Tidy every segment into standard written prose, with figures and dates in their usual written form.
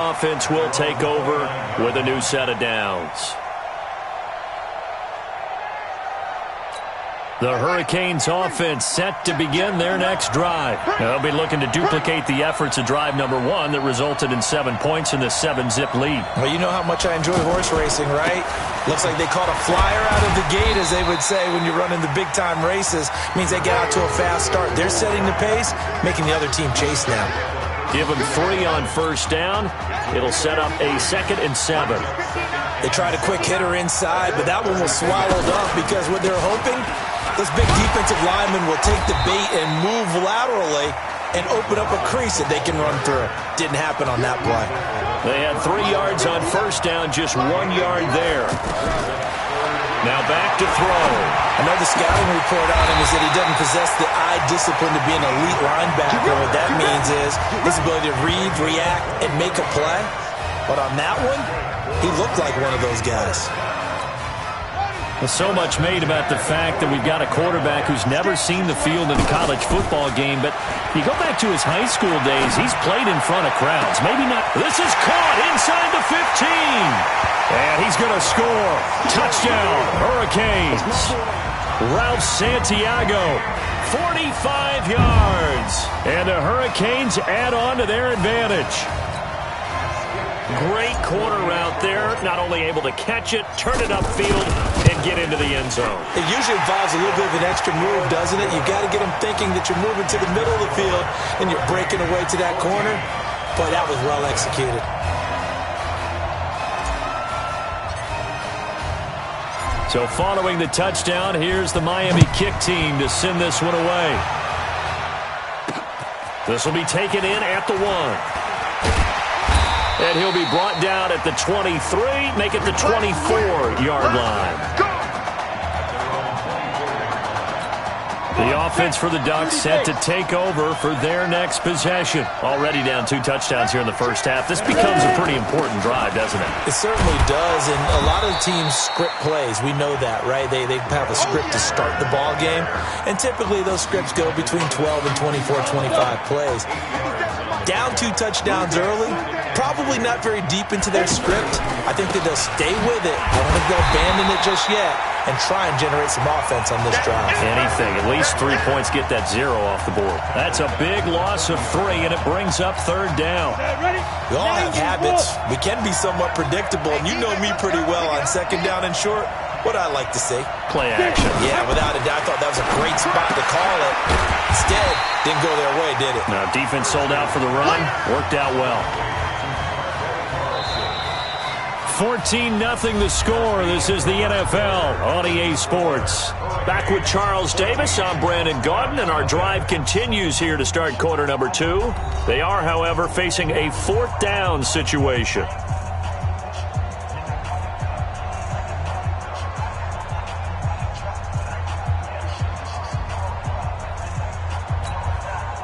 Offense will take over with a new set of downs. The Hurricanes offense set to begin their next drive. They'll be looking to duplicate the efforts of drive number 1 that resulted in 7 points in the 7-zip lead. Well, you know how much I enjoy horse racing, right? Looks like they caught a flyer out of the gate, as they would say when you're running the big-time races. Means they get out to a fast start. They're setting the pace, making the other team chase now. Give them 3 on first down. It'll set up a 2nd and 7. They tried a quick hitter inside, but that one was swallowed up because what they're hoping, this big defensive lineman will take the bait and move laterally and open up a crease that they can run through. Didn't happen on that play. They had 3 yards on first down, just 1 yard there. Now back to throw. Another scouting report on him is that he doesn't possess the eye discipline to be an elite linebacker. What that means is his ability to read, react, and make a play. But on that one, he looked like one of those guys. Well, so much made about the fact that we've got a quarterback who's never seen the field in a college football game. But you go back to his high school days, he's played in front of crowds. Maybe not. This is caught inside the 15. And he's going to score. Touchdown, Hurricanes. Ralph Santiago, 45 yards. And the Hurricanes add on to their advantage. Great corner route there. Not only able to catch it, turn it upfield, and get into the end zone. It usually involves a little bit of an extra move, doesn't it? You've got to get them thinking that you're moving to the middle of the field and you're breaking away to that corner. Boy, that was well executed. So following the touchdown, here's the Miami kick team to send this one away. This will be taken in at the 1. And he'll be brought down at the 23, make it the 24-yard line. The offense for the Ducks set to take over for their next possession. Already down 2 touchdowns here in the first half. This becomes a pretty important drive, doesn't it? It certainly does, and a lot of teams script plays. We know that, right? They have a script to start the ball game, and typically those scripts go between 12 and 24, 25 plays. Down 2 touchdowns early, probably not very deep into their script. I think that they'll stay with it. I don't think they'll abandon it just yet and try and generate some offense on this drive. Anything. At least 3 points, get that 0 off the board. That's a big loss of 3, and it brings up 3rd down. We all have habits. We can be somewhat predictable, and you know me pretty well on 2nd down and short. What I like to see. Play action. Yeah, without a doubt. I thought that was a great spot to call it. Instead, didn't go their way, did it? Now, defense sold out for the run. Worked out well. 14-0 the score. This is the NFL on EA Sports. Back with Charles Davis. I'm Brandon Gaudin, and our drive continues here to start quarter number 2. They are, however, facing a 4th down situation.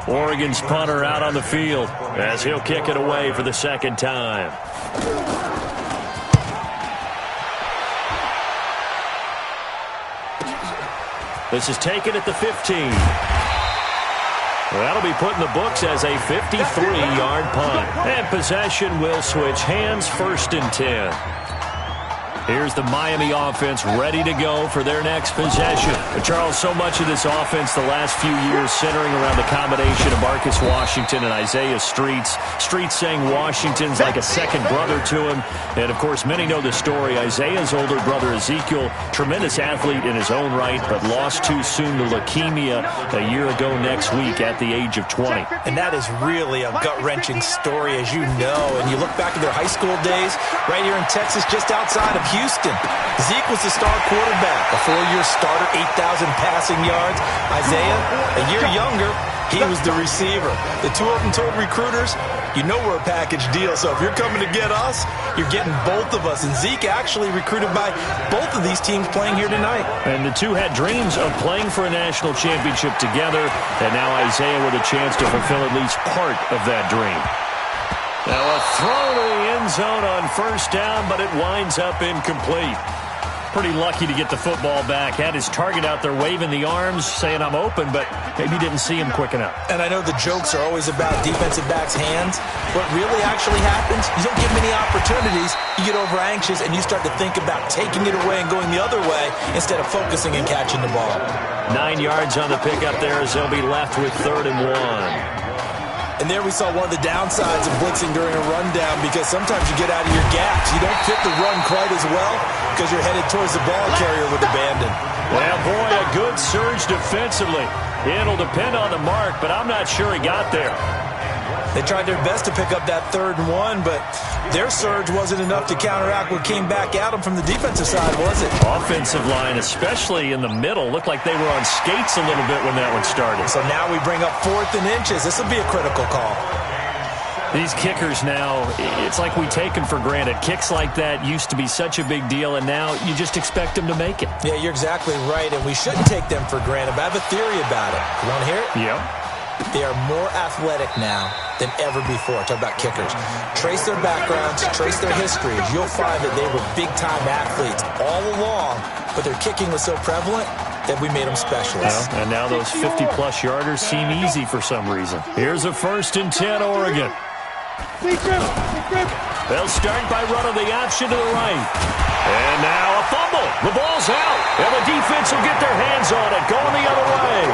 Oregon's punter out on the field as he'll kick it away for the 2nd time. This is taken at the 15. That'll be put in the books as a 53-yard punt. And possession will switch hands, 1st and 10. Here's the Miami offense ready to go for their next possession. But Charles, so much of this offense the last few years centering around the combination of Marcus Washington and Isaiah Streets. Streets saying Washington's like a second brother to him. And, of course, many know the story. Isaiah's older brother, Ezekiel, tremendous athlete in his own right, but lost too soon to leukemia a year ago next week at the age of 20. And that is really a gut-wrenching story, as you know. And you look back at their high school days, right here in Texas, just outside of Houston. Zeke was the star quarterback, a 4-year starter, 8,000 passing yards. Isaiah, a year younger, he was the receiver. The 2 of them told recruiters, you know we're a package deal, so if you're coming to get us, you're getting both of us. And Zeke actually recruited by both of these teams playing here tonight. And the 2 had dreams of playing for a national championship together, and now Isaiah with a chance to fulfill at least part of that dream. Now a throw to the end zone on 1st down, but it winds up incomplete. pretty lucky to get the football back. Had his target out there waving the arms, saying I'm open, but maybe didn't see him quick enough. And I know the jokes are always about defensive backs' hands. What really actually happens, you don't get many opportunities, you get over anxious, and you start to think about taking it away and going the other way instead of focusing and catching the ball. 9 yards on the pickup there as they'll be left with 3rd and 1. And there we saw one of the downsides of blitzing during a rundown, because sometimes you get out of your gaps. You don't fit the run quite as well because you're headed towards the ball carrier with abandon. Well, boy, a good surge defensively. It'll depend on the mark, but I'm not sure he got there. They tried their best to pick up that 3rd and 1, but their surge wasn't enough to counteract what came back at them from the defensive side, was it? Offensive line, especially in the middle, looked like they were on skates a little bit when that one started. So now we bring up 4th and inches. This will be a critical call. These kickers now, it's like we take them for granted. Kicks like that used to be such a big deal, and now you just expect them to make it. Yeah, you're exactly right, and we shouldn't take them for granted, but I have a theory about it. You want to hear it? Yep. They are more athletic now than ever before. Talk about kickers. Trace their backgrounds, trace their histories. You'll find that they were big-time athletes all along, but their kicking was so prevalent that we made them specialists. Well, and now those 50-plus yarders seem easy for some reason. Here's a 1st and 10, Oregon. They'll start by running the option to the right. And now a fumble. The ball's out, and the defense will get their hands on it, going the other way.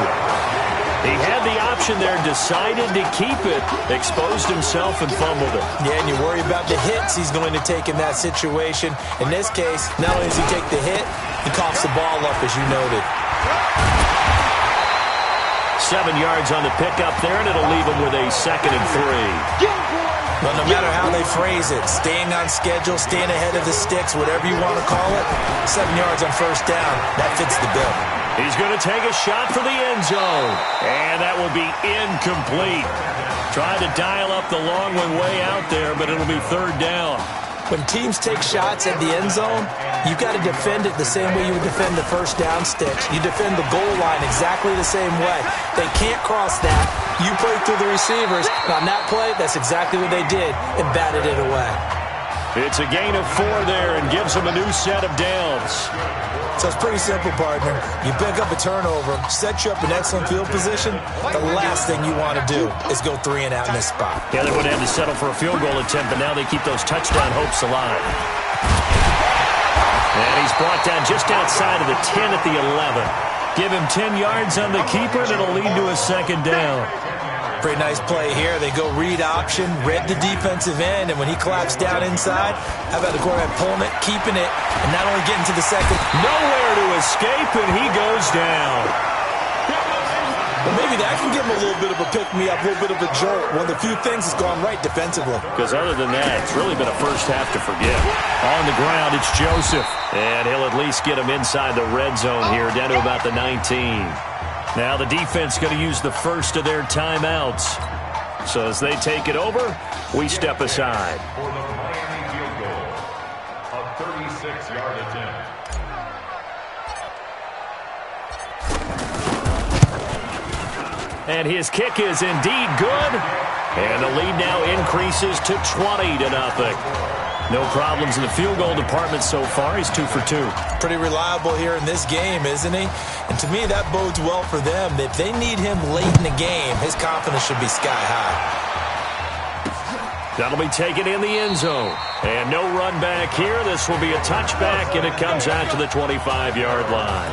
He had the option there, decided to keep it, exposed himself and fumbled it. Yeah, and you worry about the hits he's going to take in that situation. In this case, not only does he take the hit, he coughs the ball up, as you noted. 7 yards on the pickup there, and it'll leave him with a 2nd and 3. Well, no matter how they phrase it, staying on schedule, staying ahead of the sticks, whatever you want to call it, 7 yards on 1st down, that fits the bill. He's going to take a shot for the end zone, and that will be incomplete. Tried to dial up the long one way out there, but it'll be 3rd down. When teams take shots at the end zone, you've got to defend it the same way you would defend the 1st down sticks. You defend the goal line exactly the same way. They can't cross that. You play through the receivers. And on that play, that's exactly what they did and batted it away. It's a gain of 4 there and gives them a new set of downs. So it's pretty simple, partner. You pick up a turnover, set you up in excellent field position. The last thing you want to do is go 3 and out in this spot. Yeah, they would have to settle for a field goal attempt, but now they keep those touchdown hopes alive. And he's brought down just outside of the 10 at the 11. Give him 10 yards on the keeper, and it'll lead to a 2nd down. Pretty nice play here. They go read option, read the defensive end, and when he collapsed down inside, how about the quarterback pulling it, keeping it, and not only getting to the 2nd. Nowhere to escape, and he goes down. Well, maybe that can give him a little bit of a pick-me-up, a little bit of a jolt. One of the few things that's gone right defensively. Because other than that, it's really been a first half to forget. On the ground, it's Joseph. And he'll at least get him inside the red zone here, down to about the 19. Now the defense going to use the first of their timeouts. So as they take it over, we step aside. A 36-yard attempt. And his kick is indeed good. And the lead now increases to 20-0. No problems in the field goal department so far. He's 2 for 2. Pretty reliable here in this game, isn't he? And to me, that bodes well for them. If they need him late in the game, his confidence should be sky high. That'll be taken in the end zone. And no run back here. This will be a touchback, and it comes out to the 25-yard line.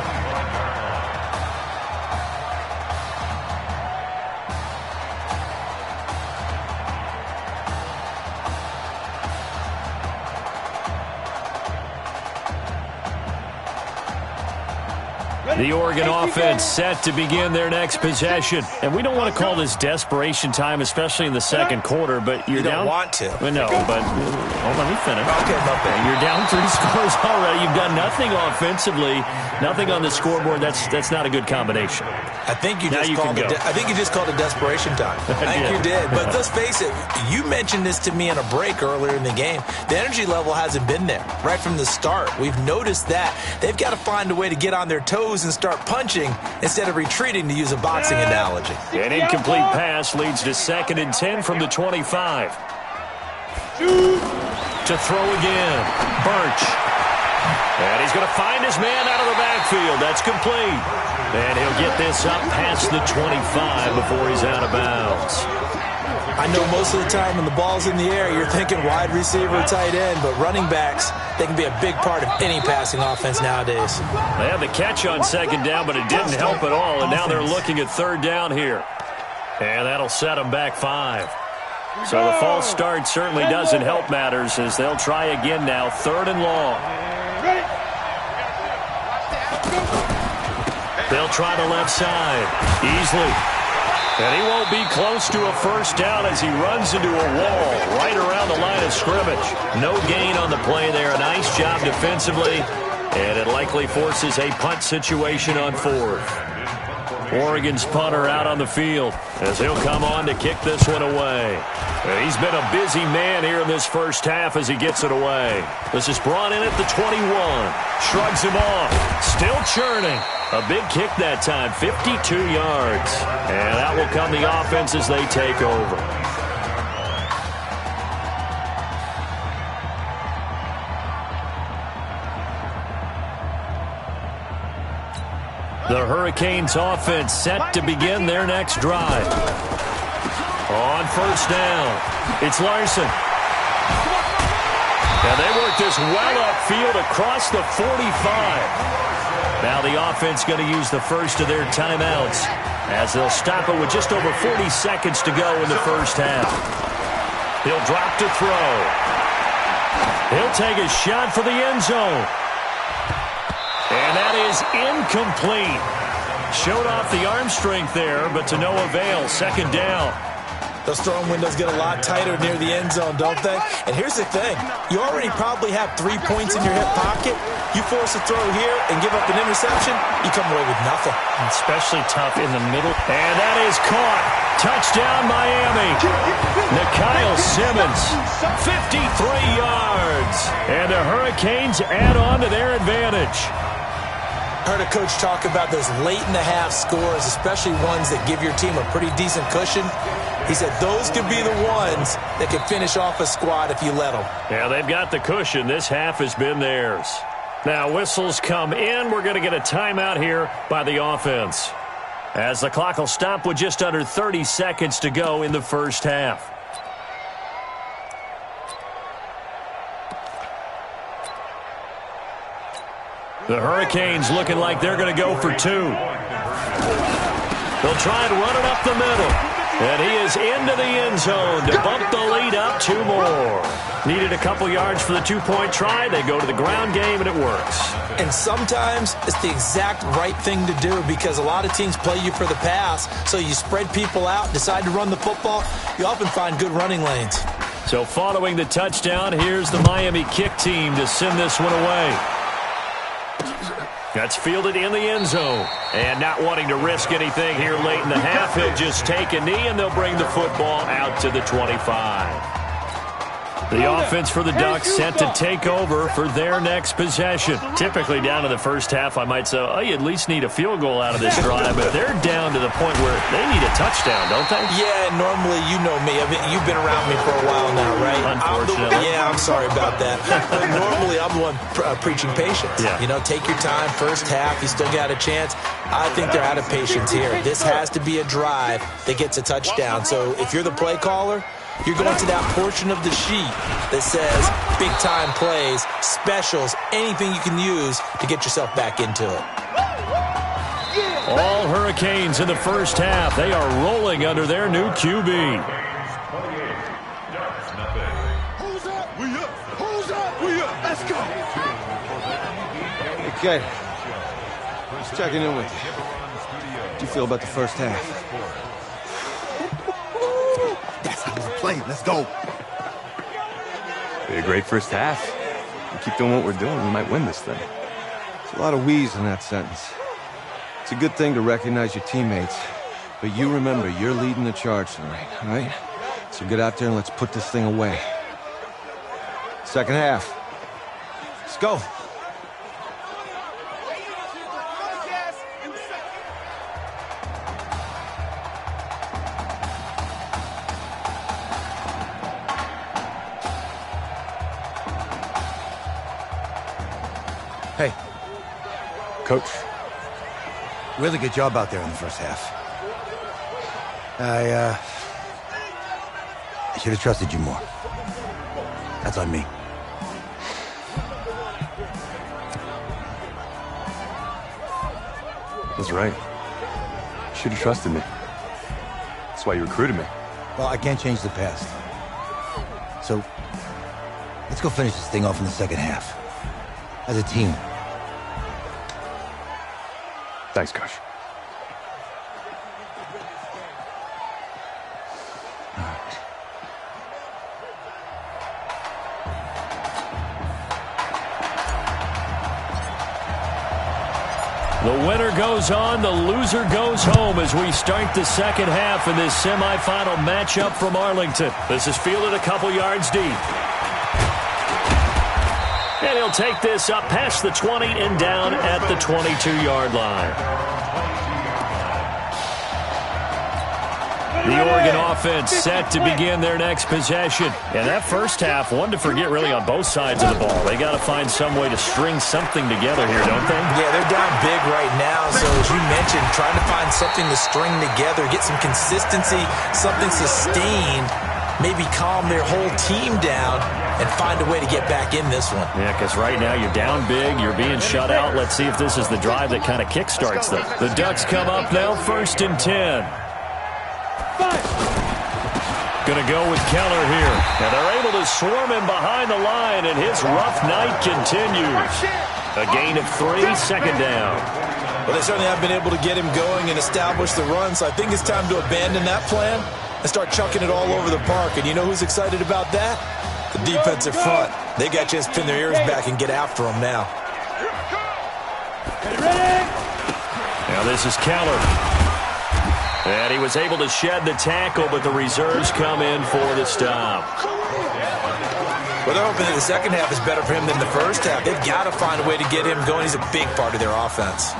The Oregon offense set to begin their next possession. And we don't want to call this desperation time, especially in the second quarter, but you're down. You don't want to. Well, no, but hold on, let me finish. Okay, my bad. You're down 3 scores already. You've done nothing offensively, nothing on the scoreboard. That's not a good combination. I think you just called it desperation time. I think you did. But let's face it, you mentioned this to me in a break earlier in the game. The energy level hasn't been there right from the start. We've noticed that. They've got to find a way to get on their toes and start punching instead of retreating, to use a boxing analogy. An incomplete pass leads to 2nd and 10 from the 25. To throw again. Birch. And he's going to find his man out of the backfield. That's complete. And he'll get this up past the 25 before he's out of bounds. I know most of the time when the ball's in the air, you're thinking wide receiver, tight end, but running backs, they can be a big part of any passing offense nowadays. They had the catch on second down, but it didn't help at all, and now they're looking at third down here. And that'll set them back 5. So the false start certainly doesn't help matters as they'll try again now, third and long. They'll try the left side. Easily. And he won't be close to a first down as he runs into a wall right around the line of scrimmage. No gain on the play there. A nice job defensively. And it likely forces a punt situation on fourth. Oregon's punter out on the field as he'll come on to kick this one away. And he's been a busy man here in this first half as he gets it away. This is brought in at the 21. Shrugs him off. Still churning. A big kick that time, 52 yards. And that will come the offense as they take over. The Hurricanes offense set to begin their next drive. On first down, it's Larson. And they work this well upfield across the 45. Now the offense going to use the first of their timeouts as they'll stop it with just over 40 seconds to go in the first half. He'll drop to throw. He'll take a shot for the end zone. And that is incomplete. Showed off the arm strength there, but to no avail. Second down. Those throwing windows get a lot tighter near the end zone, don't they? And here's the thing. You already probably have 3 points in your hip pocket. You force a throw here and give up an interception, you come away with nothing. Especially tough in the middle. And that is caught. Touchdown, Miami. Nikhil Simmons, 53 yards. And the Hurricanes add on to their advantage. Heard a coach talk about those late-in-the-half scores, especially ones that give your team a pretty decent cushion. He said those could be the ones that could finish off a squad if you let them. Yeah, they've got the cushion. This half has been theirs. Now whistles come in. We're going to get a timeout here by the offense, as the clock will stop with just under 30 seconds to go in the first half. The Hurricanes looking like they're going to go for 2. They'll try and run it up the middle. And he is into the end zone to bump the lead up 2 more. Needed a couple yards for the 2-point try. They go to the ground game, and it works. And sometimes it's the exact right thing to do because a lot of teams play you for the pass. So you spread people out, decide to run the football. You often find good running lanes. So following the touchdown, here's the Miami kick team to send this one away. That's fielded in the end zone. And not wanting to risk anything here late in the half, he'll just take a knee, and they'll bring the football out to the 25. The offense for the Ducks set to take over for their next possession. Typically down in the first half, I might say, oh, you at least need a field goal out of this drive, but they're down to the point where they need a touchdown, don't they? Yeah, normally, you know me. I mean, you've been around me for a while now, right? Unfortunately. I'm sorry about that. But normally, I'm the one preaching patience. Yeah. You know, take your time. First half, you still got a chance. I think they're out of patience here. This has to be a drive that gets a touchdown. So if you're the play caller, you're going to that portion of the sheet that says big-time plays, specials, anything you can use to get yourself back into it. All Hurricanes in the first half. They are rolling under their new QB. Who's up? We up. Who's up? We up. Let's go. Okay. Just checking in with you. How do you feel about the first half? That's how we're playing. Let's go. A great first half. We keep doing what we're doing, we might win this thing. There's a lot of we's in that sentence. It's a good thing to recognize your teammates, but you remember you're leading the charge tonight, all right? So get out there and let's put this thing away. Second half. Let's go. Hey. Coach. Really good job out there in the first half. I should have trusted you more. That's on me. That's right. You should have trusted me. That's why you recruited me. Well, I can't change the past. So, let's go finish this thing off in the second half. As a team. Thanks, Coach. The winner goes on, the loser goes home as we start the second half in this semifinal matchup from Arlington. This is fielded a couple yards deep. And he'll take this up past the 20 and down at the 22-yard line. The Oregon offense set to begin their next possession. And that first half, one to forget really on both sides of the ball. They got to find some way to string something together here, don't they? Yeah, they're down big right now. So as you mentioned, trying to find something to string together, get some consistency, something sustained, maybe calm their whole team down and find a way to get back in this one. Yeah, because right now you're down big, you're being shut out. Let's see if this is the drive that kind of kickstarts them. The Ducks come up now, 1st and 10. Going to go with Keller here. And they're able to swarm him behind the line, and his rough night continues. A gain of 3, second down. Well, they certainly have been able to get him going and establish the run, so I think it's time to abandon that plan and start chucking it all over the park. And you know who's excited about that? The defensive front. They got to just pin their ears back and get after him now. Now this is Keller. And he was able to shed the tackle, but the reserves come in for the stop. Well, they're hoping that the second half is better for him than the first half. They've got to find a way to get him going. He's a big part of their offense.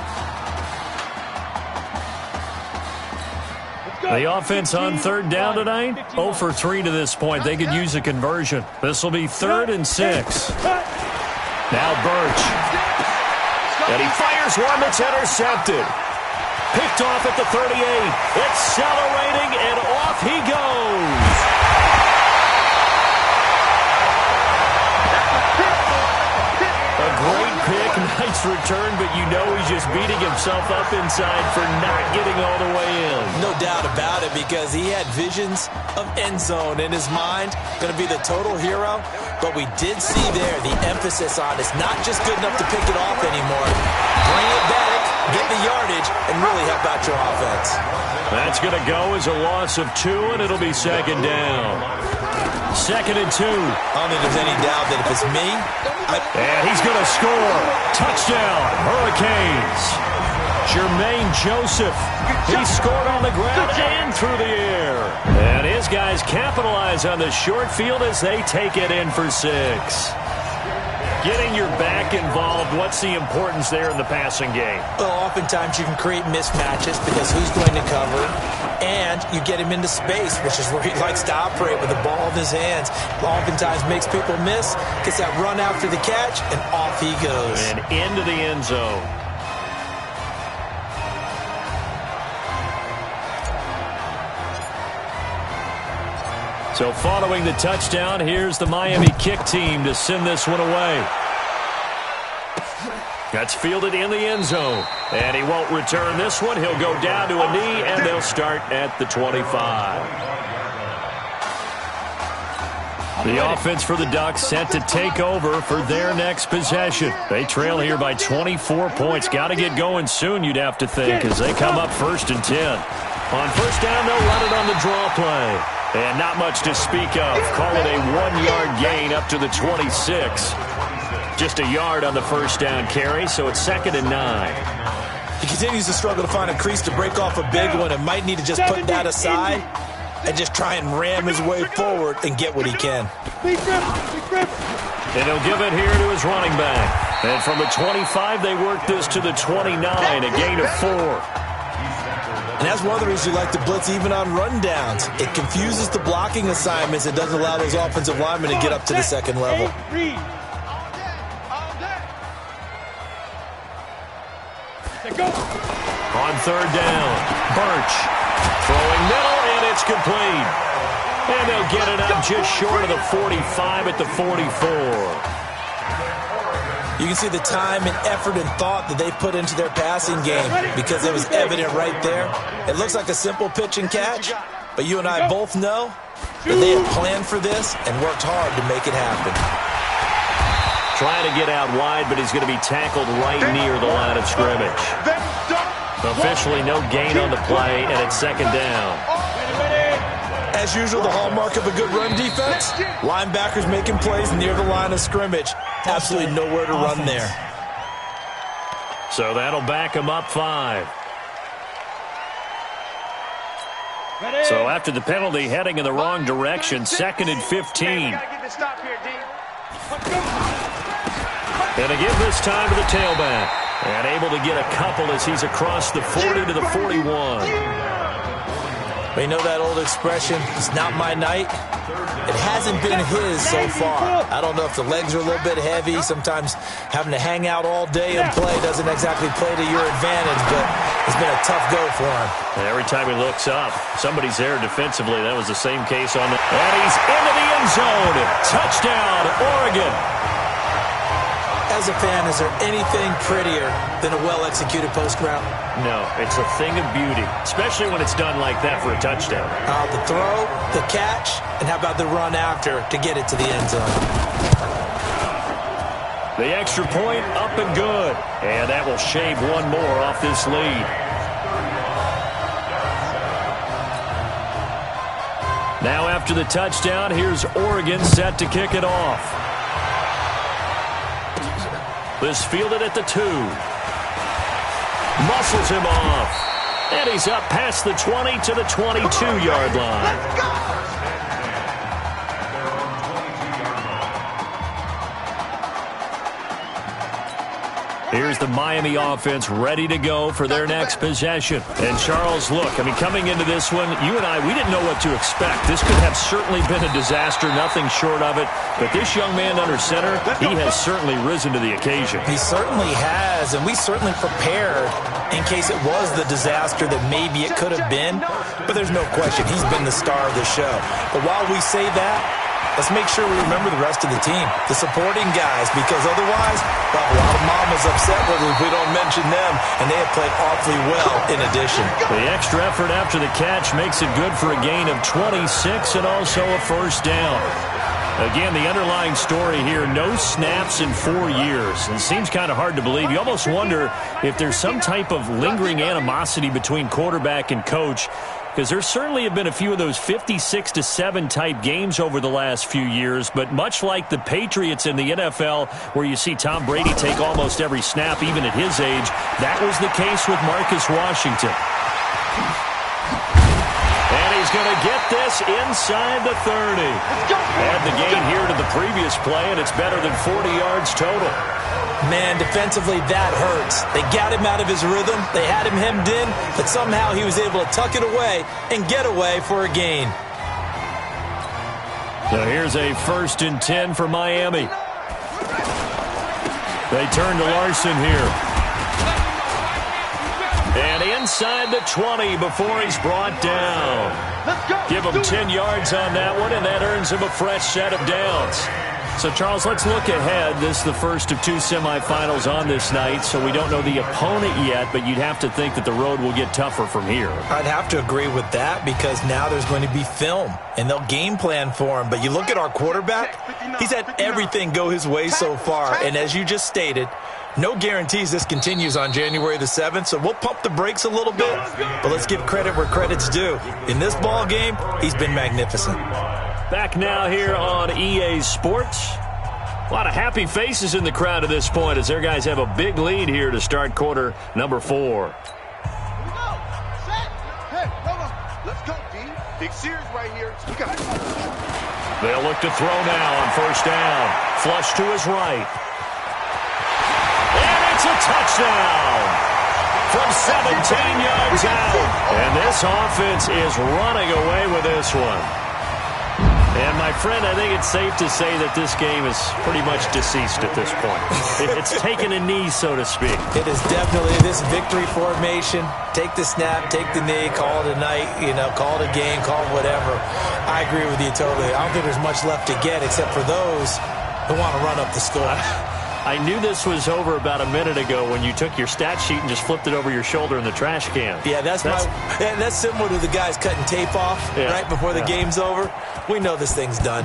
The offense on 3rd down tonight, 0 for 3 to this point. They could use a conversion. This will be 3rd and 6. Now Birch. And he fires one that's intercepted. Picked off at the 38. Accelerating, and off he goes. A great pick, nice return, but you know he's just beating himself up inside for not getting all the way in. No doubt about it, because he had visions of end zone in his mind. Going to be the total hero. But we did see there the emphasis on it's not just good enough to pick it off anymore. Bring it back, get the yardage, and really help out your offense. That's going to go as a loss of 2, and it'll be 2nd down. 2nd and 2. I don't think there's any doubt that if it's me, and he's going to score. Touchdown, Hurricanes. Jermaine Joseph. He scored on the ground and through the air. And his guys capitalize on the short field as they take it in for 6. Getting your back involved, what's the importance there in the passing game? Well, oftentimes you can create mismatches because who's going to cover, and you get him into space, which is where he likes to operate with the ball in his hands. Oftentimes makes people miss, gets that run after the catch, and off he goes. And into the end zone. So following the touchdown, here's the Miami kick team to send this one away. That's fielded in the end zone. And he won't return this one. He'll go down to a knee, and they'll start at the 25. The offense for the Ducks set to take over for their next possession. They trail here by 24 points. Got to get going soon, you'd have to think, as they come up 1st and 10. On 1st down, they'll run it on the draw play. And not much to speak of. Call it a 1-yard gain up to the 26. Just a yard on the 1st down carry, so it's 2nd and 9. He continues to struggle to find a crease to break off a big one and might need to just put that aside and just try and ram his way forward and get what he can. And he'll give it here to his running back. And from the 25, they work this to the 29, a gain of 4. And that's one of the reasons you like to blitz even on rundowns. It confuses the blocking assignments. It doesn't allow those offensive linemen to get up to the second level. On third down, Birch throwing middle, and it's complete. And they'll get it up just short of the 45 at the 44. You can see the time and effort and thought that they put into their passing game because it was evident right there. It looks like a simple pitch and catch, but you and I both know that they had planned for this and worked hard to make it happen. Trying to get out wide, but he's going to be tackled right near the line of scrimmage. Officially no gain on the play, and it's second down. As usual, the hallmark of a good run defense, linebackers making plays near the line of scrimmage. Absolutely nowhere to run there. So that'll back him up 5. So after the penalty, heading in the wrong direction, 2nd and 15. And to give this time to the tailback. And able to get a couple as he's across the 40 to the 41. We know that old expression, it's not my night. It hasn't been his so far. I don't know if the legs are a little bit heavy. Sometimes having to hang out all day and play doesn't exactly play to your advantage, but it's been a tough go for him. And every time he looks up, somebody's there defensively. That was the same case on the... And he's into the end zone. Touchdown, Oregon. As a fan, is there anything prettier than a well-executed post route? No, it's a thing of beauty, especially when it's done like that for a touchdown. The throw, the catch, and how about the run after to get it to the end zone? The extra point up and good, and that will shave one more off this lead. Now after the touchdown, here's Oregon set to kick it off. This fielded at the 2. Muscles him off. And he's up past the 20 to the 22-yard line. Here's the Miami offense ready to go for their next possession. And Charles, look, I mean, coming into this one, you and I, we didn't know what to expect. This could have certainly been a disaster, nothing short of it. But this young man under center, he has certainly risen to the occasion. He certainly has, and we certainly prepared in case it was the disaster that maybe it could have been. But there's no question, he's been the star of the show. But while we say that, let's make sure we remember the rest of the team, the supporting guys, because otherwise, well, a lot of mama's upset with us if we don't mention them, and they have played awfully well in addition. The extra effort after the catch makes it good for a gain of 26 and also a first down. Again, the underlying story here, no snaps in 4 years. It seems kind of hard to believe. You almost wonder if there's some type of lingering animosity between quarterback and coach, because there certainly have been a few of those 56-7 type games over the last few years, but much like the Patriots in the NFL, where you see Tom Brady take almost every snap, even at his age, that was the case with Marcus Washington. And he's going to get this inside the 30. Add the gain here to the previous play, and it's better than 40 yards total. Man, defensively, that hurts. They got him out of his rhythm. They had him hemmed in, but somehow he was able to tuck it away and get away for a gain. So here's a 1st and 10 for Miami. They turn to Larson here. And inside the 20 before he's brought down. Give him 10 yards on that one, and that earns him a fresh set of downs. So, Charles, let's look ahead. This is the first of 2 semifinals on this night, so we don't know the opponent yet, but you'd have to think that the road will get tougher from here. I'd have to agree with that because now there's going to be film, and they'll game plan for him. But you look at our quarterback, he's had everything go his way so far, and as you just stated, no guarantees this continues on January the 7th, so we'll pump the brakes a little bit, but let's give credit where credit's due. In this ball game, he's been magnificent. Back now here on EA Sports. A lot of happy faces in the crowd at this point as their guys have a big lead here to start quarter number 4. Hey, come on. Let's go, D. Big series right here. We got it. They'll look to throw now on 1st down. Flush to his right. And it's a touchdown from 17 yards out. And this offense is running away with this one. And, my friend, I think it's safe to say that this game is pretty much deceased at this point. It's taken a knee, so to speak. It is definitely this victory formation. Take the snap, take the knee, call it a night, call it a game, call it whatever. I agree with you totally. I don't think there's much left to get except for those who want to run up the score. I knew this was over about a minute ago when you took your stat sheet and just flipped it over your shoulder in the trash can. Yeah, that's similar to the guys cutting tape off right before the game's over. We know this thing's done.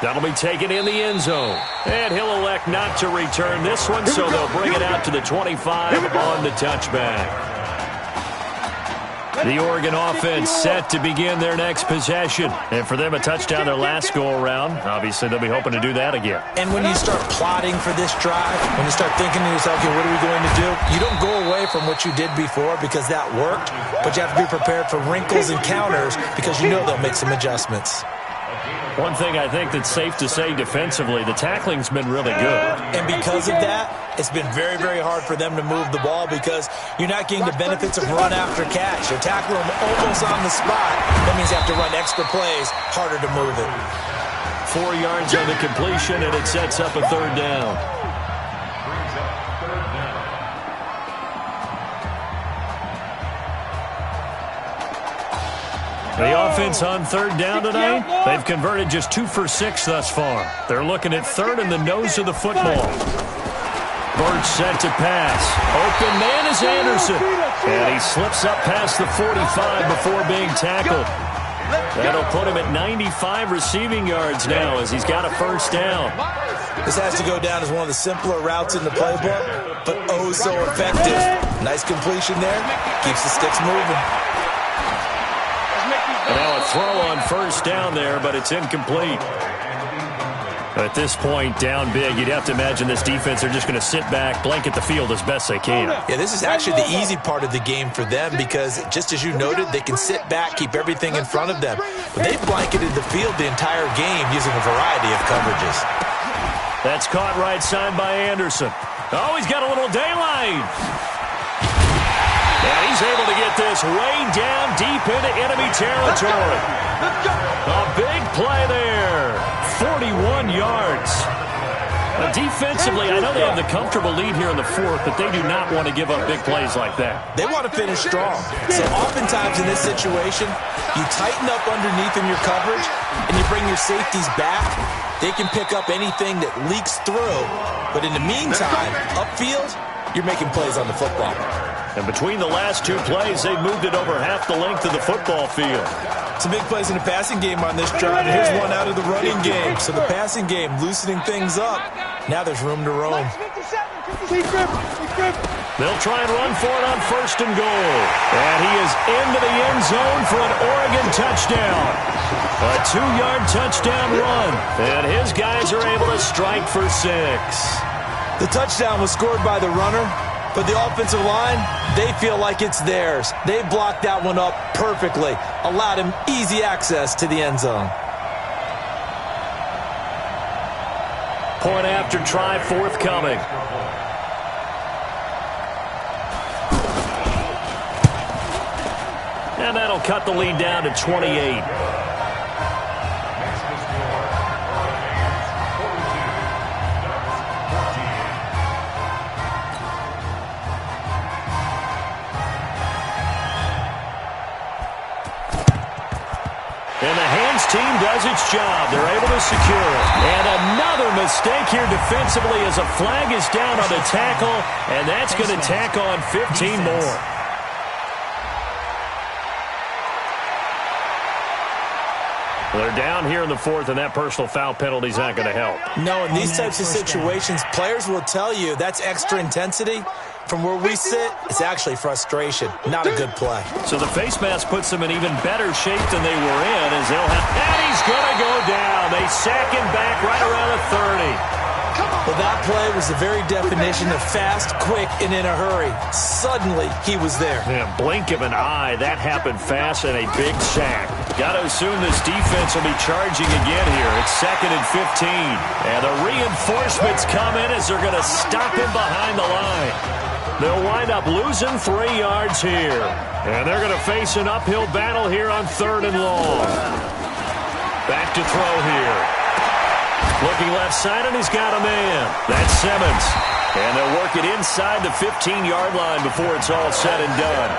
That'll be taken in the end zone. And he'll elect not to return this one, so they'll bring it out to the 25 on the touchback. The Oregon offense set to begin their next possession. And for them, a touchdown their last go-around. Obviously, they'll be hoping to do that again. And when you start plotting for this drive, when you start thinking to yourself, okay, what are we going to do? You don't go away from what you did before because that worked, but you have to be prepared for wrinkles and counters because you know they'll make some adjustments. One thing I think that's safe to say defensively, the tackling's been really good. And because of that, it's been very, very hard for them to move the ball because you're not getting the benefits of run after catch. You're tackling them almost on the spot. That means you have to run extra plays, harder to move it. 4 yards on the completion, and it sets up a third down. The offense on third down tonight, they've converted just 2 for 6 thus far. They're looking at third in the nose of the football. Birch set to pass. Open man is Anderson. And he slips up past the 45 before being tackled. That'll put him at 95 receiving yards now as he's got a first down. This has to go down as one of the simpler routes in the playbook, but oh so effective. Nice completion there. Keeps the sticks moving. Now a throw on first down there, but it's incomplete. At this point, down big, you'd have to imagine this defense are just going to sit back, blanket the field as best they can. Yeah, this is actually the easy part of the game for them because, just as you noted, they can sit back, keep everything in front of them. But they've blanketed the field the entire game using a variety of coverages. That's caught right side by Anderson. Oh, he's got a little daylight. And he's able to get this way down deep into enemy territory. A big play there. 41 yards. Defensively, I know they have the comfortable lead here in the fourth, but they do not want to give up big plays like that. They want to finish strong. So oftentimes in this situation, you tighten up underneath in your coverage, and you bring your safeties back. They can pick up anything that leaks through. But in the meantime, upfield, you're making plays on the football. And between the last 2 plays, they've moved it over half the length of the football field. Some big plays in the passing game on this drive. And here's one out of the running game. So the passing game loosening things up. Now there's room to roam. They'll try and run for it on first and goal. And he is into the end zone for an Oregon touchdown. A 2-yard touchdown run. And his guys are able to strike for 6. The touchdown was scored by the runner. But the offensive line, they feel like it's theirs. They blocked that one up perfectly, allowed him easy access to the end zone. Point after try forthcoming. And that'll cut the lead down to 28. And the hands team does its job. They're able to secure it. And another mistake here defensively as a flag is down on the tackle, and that's going to tack on 15 more. They're down here in the fourth, and that personal foul penalty is not going to help. No, in these types of situations, players will tell you that's extra intensity. From where we sit, it's actually frustration, not a good play. So the face mask puts them in even better shape than they were in as they'll have... And he's going to go down. They sack him back right around the 30. Well, that play was the very definition of fast, quick, and in a hurry. Suddenly, he was there. Yeah, blink of an eye. That happened fast and a big sack. Got to assume this defense will be charging again here. It's 2nd and 15. And the reinforcements come in as they're going to stop him behind the line. They'll wind up losing 3 yards here. And they're going to face an uphill battle here on 3rd and long. Back to throw here. Looking left side, and he's got a man. That's Simmons. And they'll work it inside the 15-yard line before it's all said and done.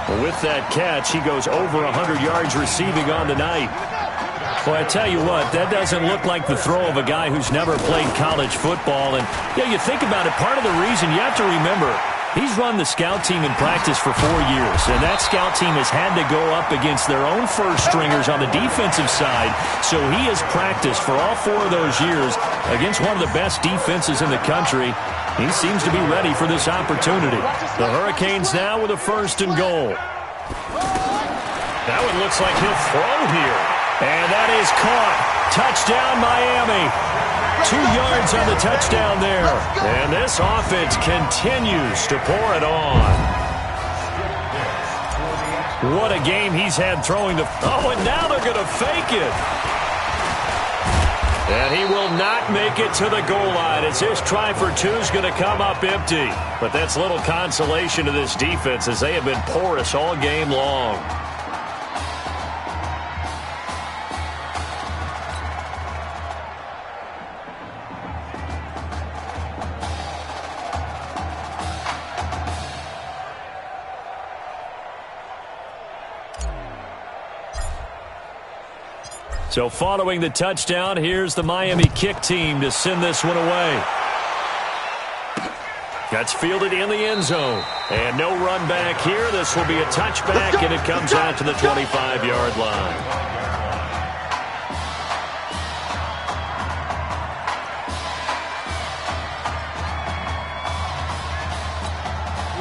Well, with that catch, he goes over 100 yards receiving on the night. Well, I tell you what, that doesn't look like the throw of a guy who's never played college football. And, you think about it, part of the reason you have to remember, he's run the scout team in practice for 4 years, and that scout team has had to go up against their own first stringers on the defensive side, so he has practiced for all 4 of those years against one of the best defenses in the country. He seems to be ready for this opportunity. The Hurricanes now with a 1st and goal. That one looks like he'll throw here. And that is caught. Touchdown, Miami. 2 yards on the touchdown there. And this offense continues to pour it on. What a game he's had throwing the... Oh, and now they're going to fake it. And he will not make it to the goal line as his try for 2 is going to come up empty. But that's little consolation to this defense as they have been porous all game long. So following the touchdown, here's the Miami kick team to send this one away. That's fielded in the end zone. And no run back here. This will be a touchback, and it comes out to the 25-yard line.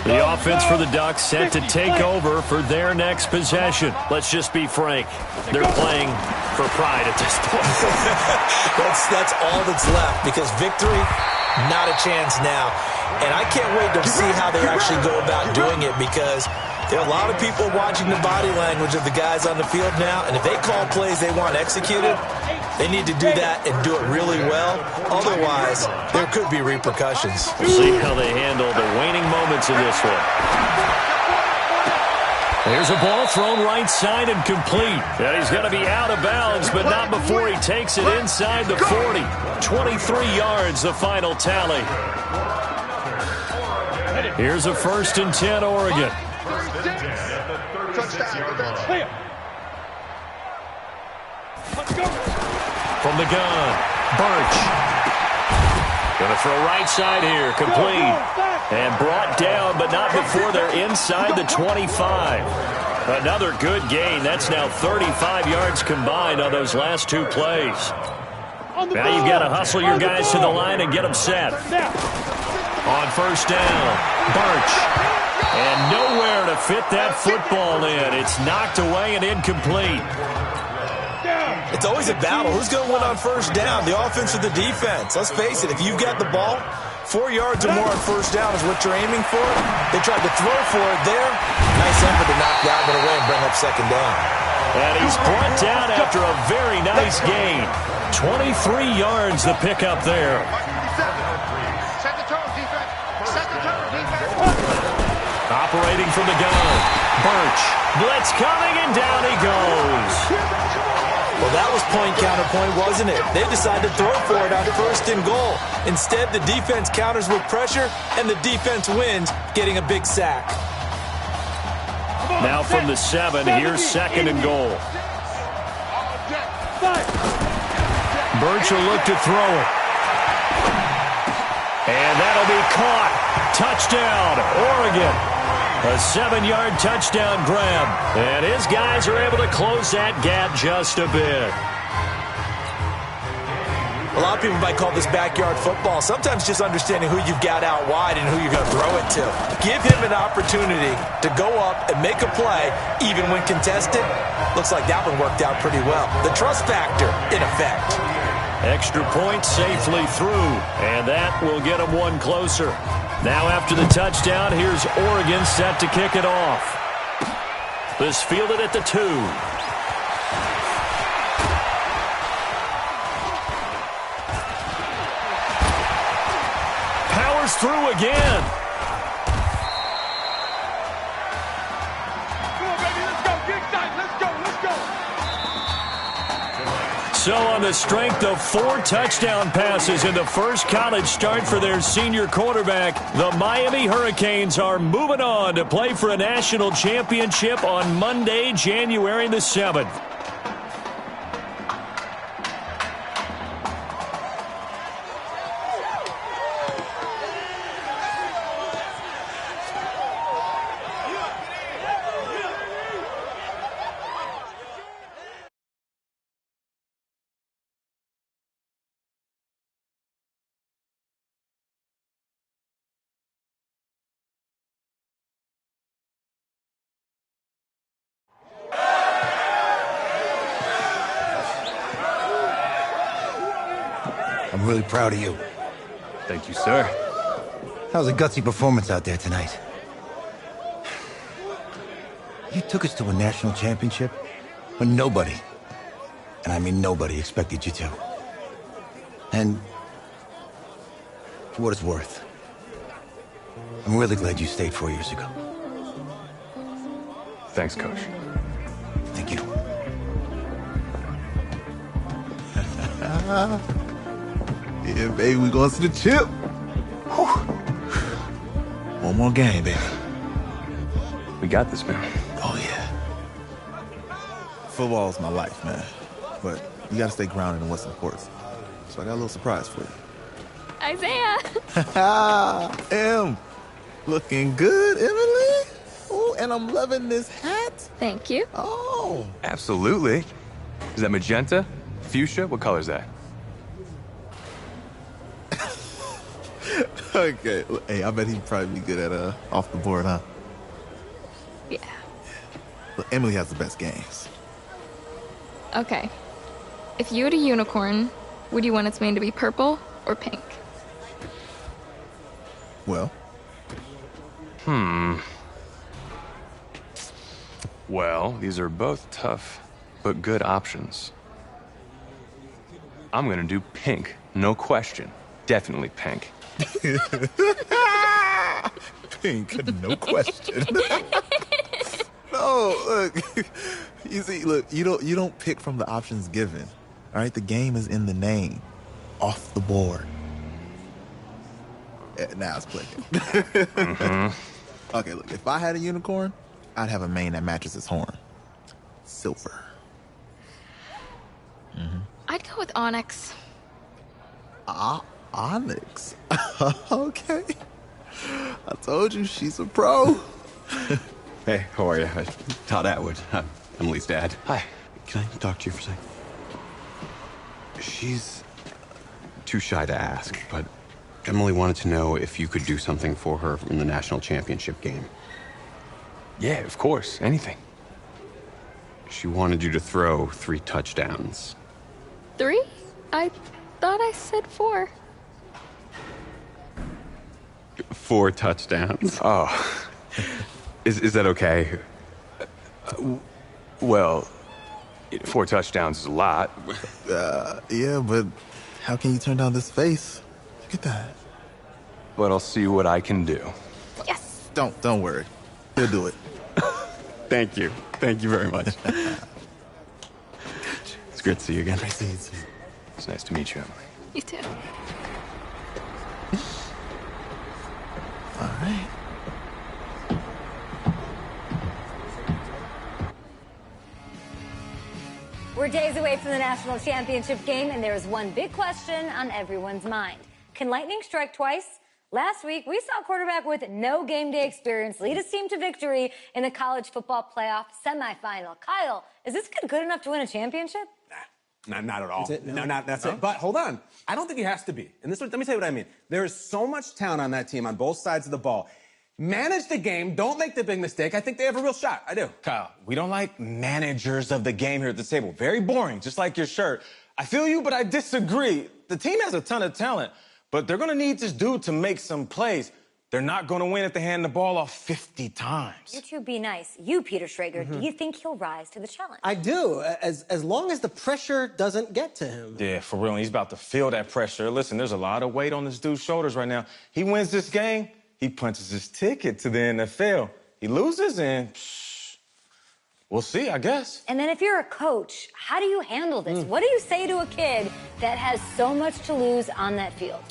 The offense for the Ducks set to take over for their next possession. Let's just be frank. They're playing for pride at this point. that's all that's left because victory, not a chance now. And I can't wait to see how they actually go about doing it because there are a lot of people watching the body language of the guys on the field now. And if they call plays they want executed, they need to do that and do it really well. Otherwise, there could be repercussions. We'll see how they handle the waning moments in this one. There's a ball thrown right side and complete. And he's going to be out of bounds, but not before he takes it inside the 40. 23 yards, the final tally. Here's a 1st and 10, Oregon. From the gun, Birch. Going to throw right side here, complete. And brought down, but not before they're inside the 25. Another good gain. That's now 35 yards combined on those last 2 plays. Now you've got to hustle your guys to the line and get them set. On 1st down, Birch. And nowhere to fit that football in. It's knocked away and incomplete. It's always a battle. Who's going to win on 1st down, the offense or the defense? Let's face it, if you've got the ball, 4 yards or more on 1st down is what you're aiming for. They tried to throw for it there. Nice effort to knock that one away and bring up 2nd down. And he's brought down after a very nice gain. 23 yards the pickup there. Operating from the gun, Birch. Blitz coming, and down he goes. Well, that was point counterpoint, wasn't it? They decided to throw for it on 1st and goal. Instead, the defense counters with pressure, and the defense wins, getting a big sack. Now from the 7, here's 2nd and goal. Birch will look to throw it. And that'll be caught. Touchdown, Oregon. A 7-yard touchdown grab. And his guys are able to close that gap just a bit. A lot of people might call this backyard football. Sometimes just understanding who you've got out wide and who you're going to throw it to. Give him an opportunity to go up and make a play, even when contested. Looks like that one worked out pretty well. The trust factor in effect. Extra point safely through, and that will get them one closer. Now after the touchdown, here's Oregon set to kick it off. This fielded at the 2. Powers through again. So on the strength of 4 touchdown passes in the first college start for their senior quarterback, the Miami Hurricanes are moving on to play for a national championship on Monday, January the 7th. I'm really proud of you. Thank you, sir. That was a gutsy performance out there tonight. You took us to a national championship when nobody, and I mean nobody, expected you to. And for what it's worth, I'm really glad you stayed 4 years ago. Thanks, Coach. Thank you. Yeah, baby, we going to the chip. Whew. One more game, baby. We got this, man. Oh, yeah. Football's my life, man. But you got to stay grounded in what's important. So I got a little surprise for you. Isaiah! Looking good, Emily. Oh, and I'm loving this hat. Thank you. Oh. Absolutely. Is that magenta? Fuchsia? What color is that? Okay. Hey, I bet he'd probably be good at off the board, huh? Yeah. Look, Emily has the best games. Okay. If you had a unicorn, would you want its mane to be purple or pink? Well? Well, these are both tough, but good options. I'm gonna do pink, no question. Definitely pink. Pink, no question. No, look. You see, look, you don't pick from the options given. All right, the game is in the name. Off the board. Now it's clicking. Okay, look, if I had a unicorn, I'd have a mane that matches its horn. Silver. I'd go with onyx. Onyx. Okay. I told you, she's a pro. Hey, how are you? Todd Atwood. I'm Emily's dad. Hi. Can I talk to you for a second? She's too shy to ask, but Emily wanted to know if you could do something for her in the national championship game. Yeah, of course. Anything. She wanted you to throw 3 touchdowns. 3? I thought I said 4. 4 touchdowns? Oh. Is that okay? Well, 4 touchdowns is a lot. Yeah, but how can you turn down this face? Look at that. But I'll see what I can do. Yes! Don't worry. He'll do it. Thank you. Thank you very much. It's great to see you again. Great to see you. It's nice to meet you, Emily. You too. All right. We're days away from the national championship game, and there is one big question on everyone's mind. Can lightning strike twice? Last week, we saw a quarterback with no game day experience lead his team to victory in the college football playoff semifinal. Kyle, is this kid good enough to win a championship? Nah, not at all. That's it? No, that's it. But hold on. I don't think he has to be. And let me tell you what I mean. There is so much talent on that team on both sides of the ball. Manage the game. Don't make the big mistake. I think they have a real shot. I do. Kyle, we don't like managers of the game here at the table. Very boring, just like your shirt. I feel you, but I disagree. The team has a ton of talent, but they're going to need this dude to make some plays. They're not going to win if they hand the ball off 50 times. You two be nice. You, Peter Schrager, do you think he'll rise to the challenge? I do, as long as the pressure doesn't get to him. Yeah, for real. He's about to feel that pressure. Listen, there's a lot of weight on this dude's shoulders right now. He wins this game, he punches his ticket to the NFL. He loses and We'll see, I guess. And then if you're a coach, how do you handle this? What do you say to a kid that has so much to lose on that field?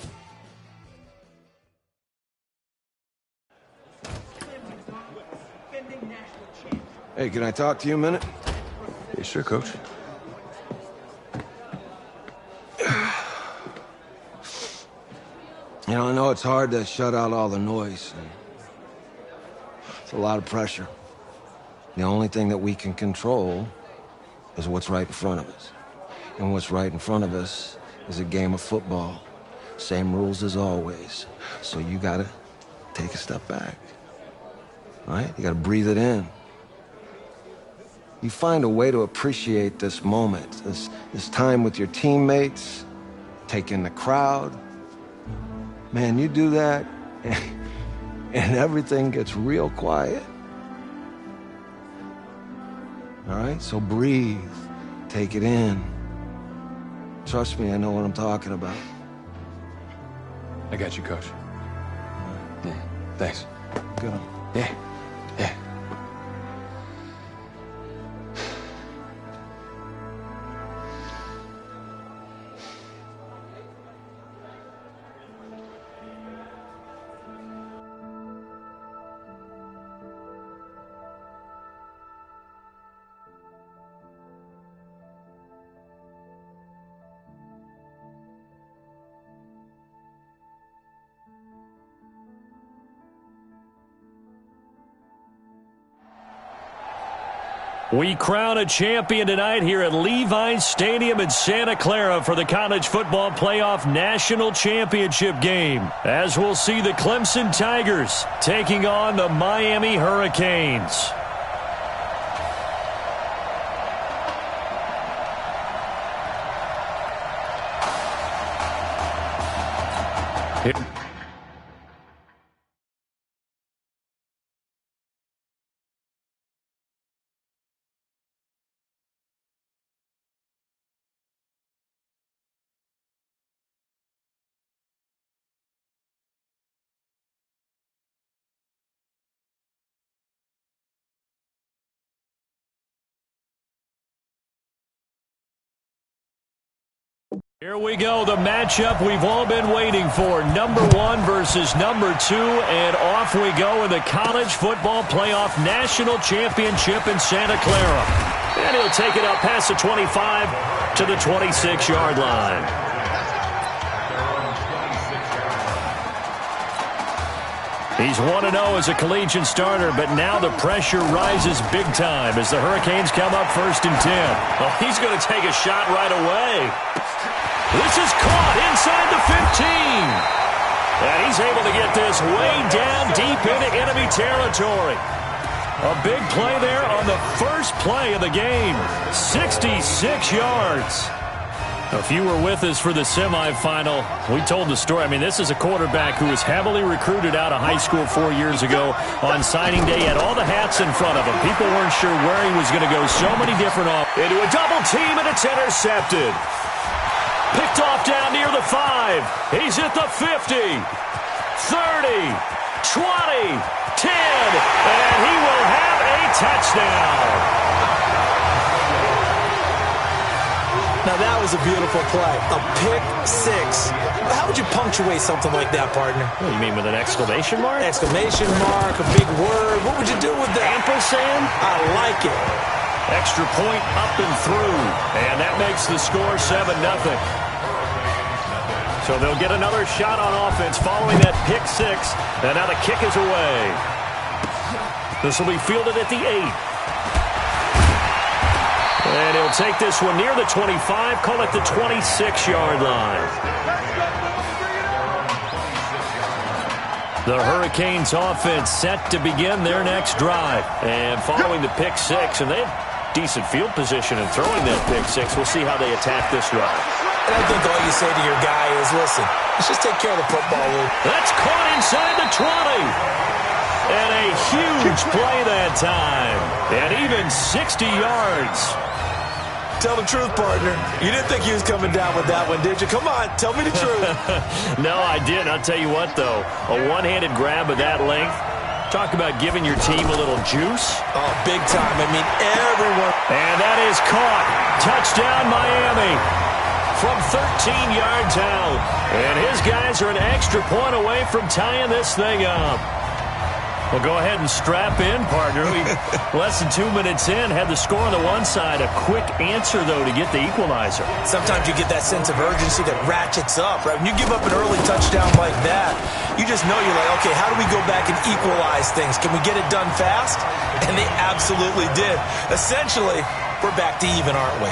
Hey, can I talk to you a minute? Yeah, sure, Coach. You know, I know it's hard to shut out all the noise. It's a lot of pressure. The only thing that we can control is what's right in front of us. And what's right in front of us is a game of football. Same rules as always. So you gotta take a step back. All right? You gotta breathe it in. You find a way to appreciate this moment, this time with your teammates, take in the crowd. Man, you do that, and everything gets real quiet. All right? So breathe. Take it in. Trust me, I know what I'm talking about. I got you, Coach. Yeah, thanks. Good. Yeah, yeah. We crown a champion tonight here at Levi's Stadium in Santa Clara for the College Football Playoff National Championship game, as we'll see the Clemson Tigers taking on the Miami Hurricanes. Here we go, the matchup we've all been waiting for. Number 1 versus number 2, and off we go in the College Football Playoff National Championship in Santa Clara. And he'll take it up past the 25 to the 26-yard line. He's 1-0 as a collegiate starter, but now the pressure rises big time as the Hurricanes come up 1st and 10. Well, he's going to take a shot right away. This is caught inside the 15. And he's able to get this way down deep into enemy territory. A big play there on the first play of the game. 66 yards. If you were with us for the semifinal, we told the story. I mean, this is a quarterback who was heavily recruited out of high school 4 years ago. On signing day, he had all the hats in front of him. People weren't sure where he was going to go. So many different off. Into a double team, and it's intercepted. Picked off down near the 5. He's at the 50, 30, 20, 10, and he will have a touchdown. Now that was a beautiful play. A pick 6. How would you punctuate something like that, partner? What do you mean, with an exclamation mark? Exclamation mark, a big word. What would you do with that? Ampersand? I like it. Extra point up and through. And that makes the score 7-0. So they'll get another shot on offense following that pick 6. And now the kick is away. This will be fielded at the 8. And he'll take this one near the 25, call it the 26-yard line. The Hurricanes offense set to begin their next drive. And following the pick 6, and they have decent field position in throwing that pick 6. We'll see how they attack this drive. And I think all you say to your guy is, listen, let's just take care of the football, Luke. That's caught inside the 20. And a huge play that time. And even 60 yards. Tell the truth, partner. You didn't think he was coming down with that one, did you? Come on, tell me the truth. No, I didn't. I'll tell you what, though. A one-handed grab of that length, Talk about giving your team a little juice. Oh, big time. I mean, everyone. And that is caught. Touchdown, Miami. From 13 yards out. And his guys are an extra point away from tying this thing up. Well, go ahead and strap in, partner. Less than 2 minutes in, had the score on the one side. A quick answer, though, to get the equalizer. Sometimes you get that sense of urgency that ratchets up, right? When you give up an early touchdown like that, you just know you're like, okay, how do we go back and equalize things? Can we get it done fast? And they absolutely did. Essentially, we're back to even, aren't we?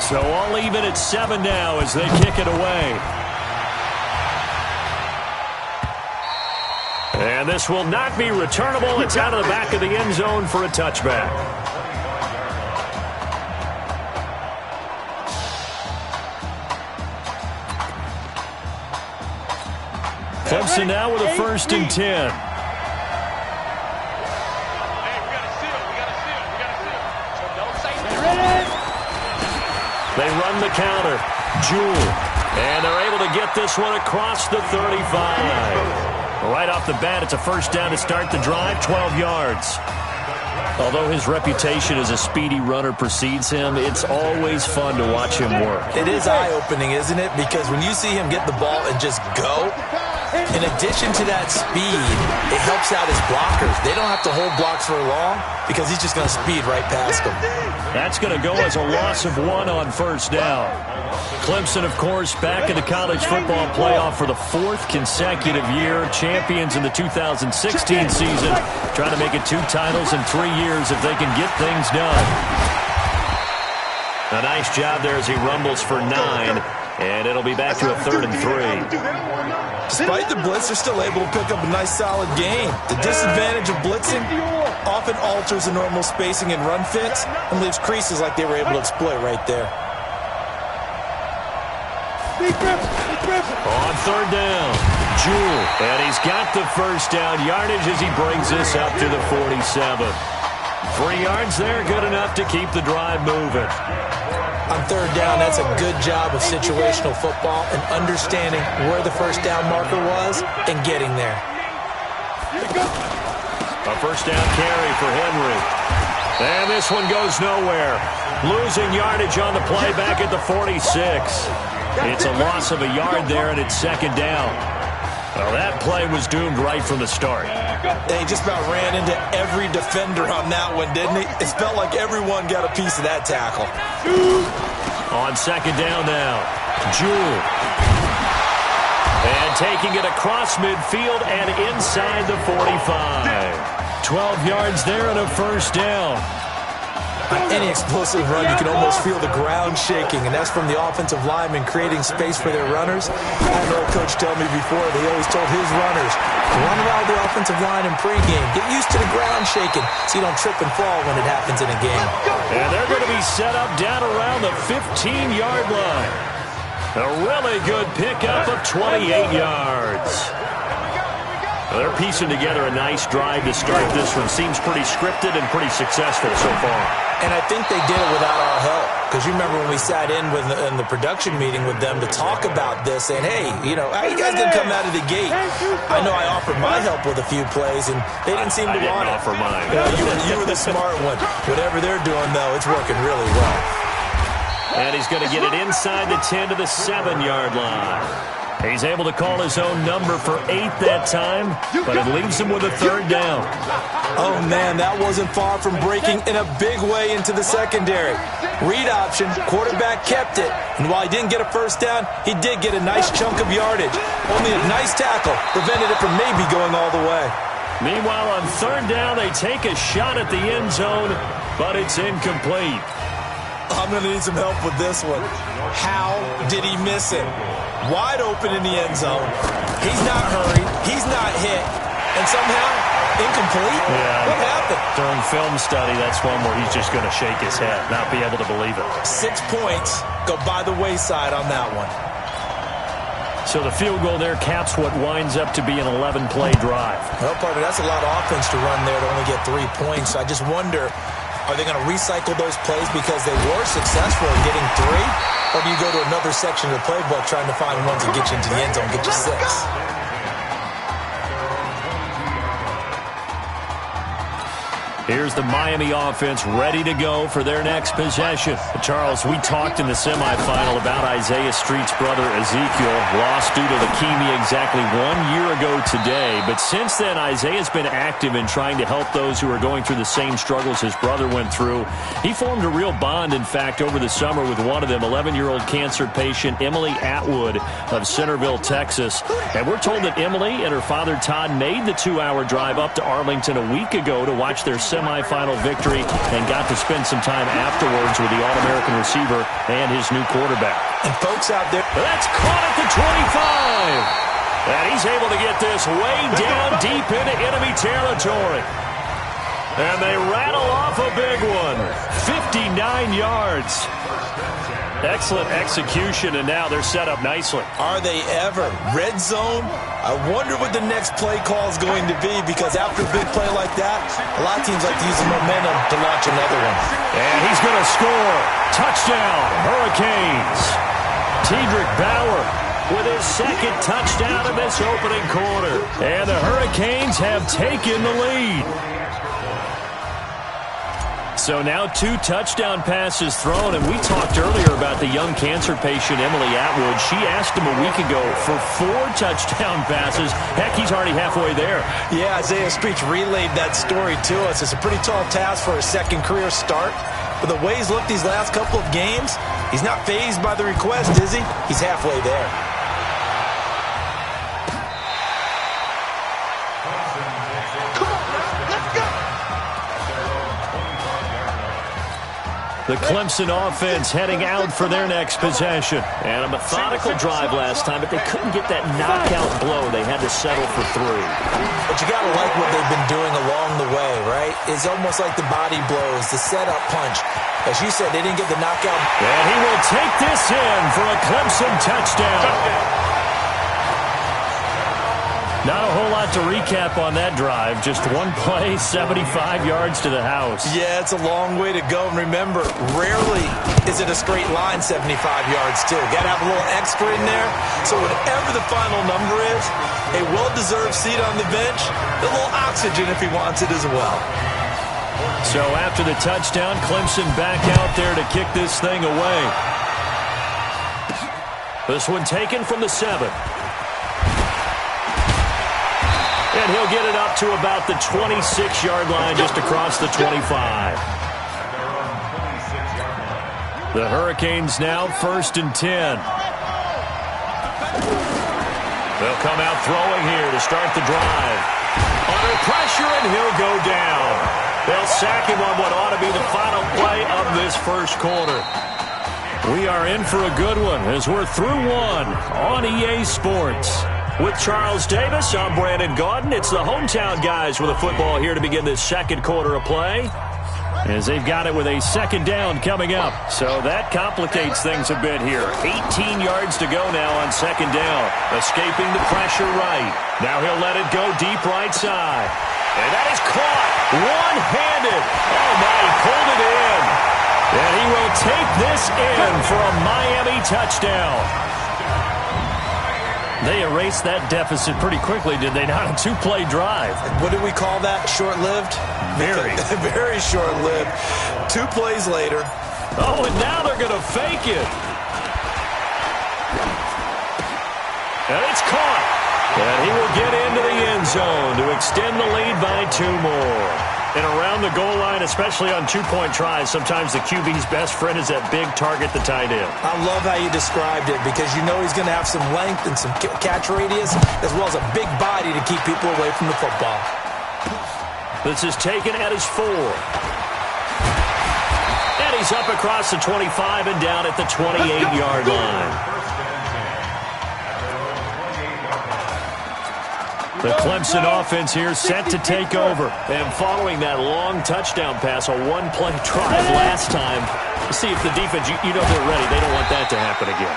So all even at 7 now as they kick it away. And this will not be returnable. It's out of the back of the end zone for a touchback. Clemson now with a 1st and 10. They run the counter. Jewell. And they're able to get this one across the 35. Right off the bat, it's a 1st down to start the drive, 12 yards. Although his reputation as a speedy runner precedes him, it's always fun to watch him work. It is eye-opening, isn't it? Because when you see him get the ball and just go, in addition to that speed, it helps out his blockers. They don't have to hold blocks for long because he's just going to speed right past them. That's going to go as a loss of 1 on 1st down. Clemson, of course, back in the college football playoff for the 4th consecutive year. Champions in the 2016 season. Trying to make it 2 titles in 3 years if they can get things done. A nice job there as he rumbles for 9. And it'll be back to a 3rd and 3. Despite the blitz, they're still able to pick up a nice, solid gain. The disadvantage of blitzing often alters the normal spacing and run fits and leaves creases like they were able to exploit right there. On 3rd down, Jewell. And he's got the 1st down yardage as he brings this up to the 47. 3 yards there, good enough to keep the drive moving. On 3rd down, that's a good job of situational football and understanding where the 1st down marker was and getting there. A 1st down carry for Henry. And this one goes nowhere. Losing yardage on the play back at the 46. It's a loss of a yard there, and it's 2nd down. Well, that play was doomed right from the start. They just about ran into every defender on that one, didn't he? It felt like everyone got a piece of that tackle. On 2nd down now, Jewell. And taking it across midfield and inside the 45. 12 yards there and a 1st down. On any explosive run, you can almost feel the ground shaking, and that's from the offensive linemen creating space for their runners. I had an old coach tell me before, they always told his runners, run around the offensive line in pregame. Get used to the ground shaking so you don't trip and fall when it happens in a game. And they're going to be set up down around the 15-yard line. A really good pickup of 28 yards. They're piecing together a nice drive to start this one. Seems pretty scripted and pretty successful so far. And I think they did it without our help. Because you remember when we sat in the production meeting with them to talk about this, saying, hey, how are you guys going to come out of the gate? I know I offered my help with a few plays, and they didn't seem to want it. I didn't offer mine. You were the smart one. Whatever they're doing, though, it's working really well. And he's going to get it inside the 10 to the 7-yard line. He's able to call his own number for 8 that time, but it leaves him with a 3rd down. Oh, man, that wasn't far from breaking in a big way into the secondary. Read option, quarterback kept it, and while he didn't get a 1st down, he did get a nice chunk of yardage. Only a nice tackle prevented it from maybe going all the way. Meanwhile, on 3rd down, they take a shot at the end zone, but it's incomplete. I'm going to need some help with this one. How did he miss it? Wide open in the end zone. He's not hurried. He's not hit. And somehow, incomplete? Yeah. What happened? During film study, that's one where he's just going to shake his head, not be able to believe it. 6 points go by the wayside on that one. So the field goal there caps what winds up to be an 11-play drive. Well, partner, that's a lot of offense to run there to only get 3 points. I just wonder Are they going to recycle those plays because they were successful in getting 3? Or do you go to another section of the playbook trying to find ones that get you into the end zone, get you 6? Here's the Miami offense ready to go for their next possession. Charles, we talked in the semifinal about Isaiah Street's brother Ezekiel, lost due to leukemia exactly 1 year ago today. But since then, Isaiah's been active in trying to help those who are going through the same struggles his brother went through. He formed a real bond, in fact, over the summer with one of them, 11-year-old cancer patient Emily Atwood of Centerville, Texas. And we're told that Emily and her father Todd made the 2-hour drive up to Arlington a week ago to watch their semifinal victory and got to spend some time afterwards with the All-American receiver and his new quarterback. And folks out there, that's caught at the 25. And he's able to get this way down deep into enemy territory. And they rattle off a big one. 59 yards. Excellent execution, and now they're set up nicely. Are they ever? Red zone? I wonder what the next play call is going to be, because after a big play like that, a lot of teams like to use the momentum to launch another one. And he's going to score. Touchdown, Hurricanes. Tedrick Bauer with his second touchdown in this opening quarter. And the Hurricanes have taken the lead. So now 2 touchdown passes thrown, and we talked earlier about the young cancer patient Emily Atwood. She asked him a week ago for 4 touchdown passes. Heck, he's already halfway there. Yeah, Isaiah Street relayed that story to us. It's a pretty tall task for a second career start. But the way he's looked these last couple of games, he's not fazed by the request, is he? He's halfway there. The Clemson offense heading out for their next possession. And a methodical drive last time, but they couldn't get that knockout blow. They had to settle for 3. But you got to like what they've been doing along the way, right? It's almost like the body blows, the setup punch. As you said, they didn't get the knockout. And he will take this in for a Clemson touchdown. Not a whole lot to recap on that drive. Just one play, 75 yards to the house. Yeah, it's a long way to go. And remember, rarely is it a straight line 75 yards, too. Got to have a little extra in there. So whatever the final number is, a well-deserved seat on the bench, a little oxygen if he wants it as well. So after the touchdown, Clemson back out there to kick this thing away. This one taken from the 7. And he'll get it up to about the 26-yard line, just across the 25. The Hurricanes now 1st and 10. They'll come out throwing here to start the drive. Under pressure, and he'll go down. They'll sack him on what ought to be the final play of this first quarter. We are in for a good one as we're through one on EA Sports. With Charles Davis, I'm Brandon Gaudin. It's the hometown guys with a football here to begin this second quarter of play, as they've got it with a second down coming up. So that complicates things a bit here. 18 yards to go now on second down. Escaping the pressure right. Now he'll let it go deep right side. And that is caught one-handed. Oh, my, he pulled it in. And he will take this in for a Miami touchdown. They erased that deficit pretty quickly, did they not? A 2-play drive. What do we call that? Short-lived? Very. Very short-lived. 2 plays later. Oh, and now they're going to fake it. And it's caught. And he will get into the end zone to extend the lead by 2 more. And around the goal line, especially on 2-point tries, sometimes the QB's best friend is that big target, the tight end. I love how you described it, because you know he's going to have some length and some catch radius, as well as a big body to keep people away from the football. This is taken at his 4. And he's up across the 25 and down at the 28-yard line. The Clemson offense here set to take over. And following that long touchdown pass, a 1-play drive last time, see if the defense, you know they're ready. They don't want that to happen again.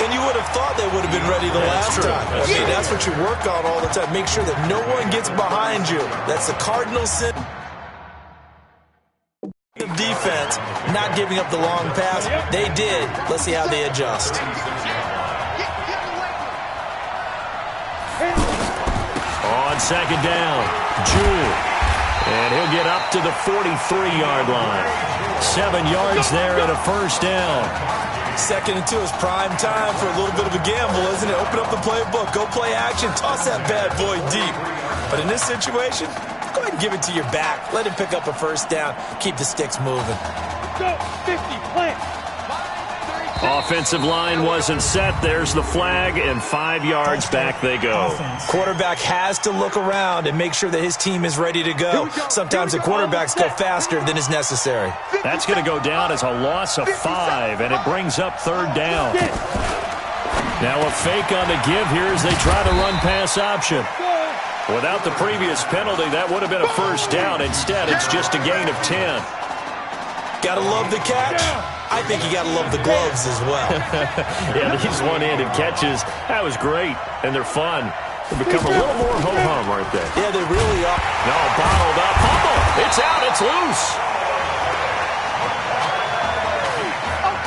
And you would have thought they would have been ready the last time. I mean, that's what you work on all the time. Make sure that no one gets behind you. That's the cardinal sin. defense, not giving up the long pass. They did. Let's see how they adjust. On second down, Jewell. And he'll get up to the 43-yard line. 7 yards there and a first down. 2nd and 2 is prime time for a little bit of a gamble, isn't it? Open up the playbook, go play action, toss that bad boy deep. But in this situation, go ahead and give it to your back. Let him pick up a first down. Keep the sticks moving. Go, 50, plant. Offensive line wasn't set. There's the flag, and 5 yards back they go. Quarterback has to look around and make sure that his team is ready to go. Sometimes the quarterbacks go faster than is necessary. That's going to go down as a loss of 5, and it brings up 3rd down. Now a fake on the give here as they try to run pass option. Without the previous penalty, that would have been a first down. Instead, it's just a gain of 10. Gotta love the catch. I think you gotta love the gloves as well. Yeah, these one-handed catches, that was great, and they're fun. They become a little more ho-hum, aren't they? Yeah, they really are. No, bottled up. Fumble. It's out. It's loose.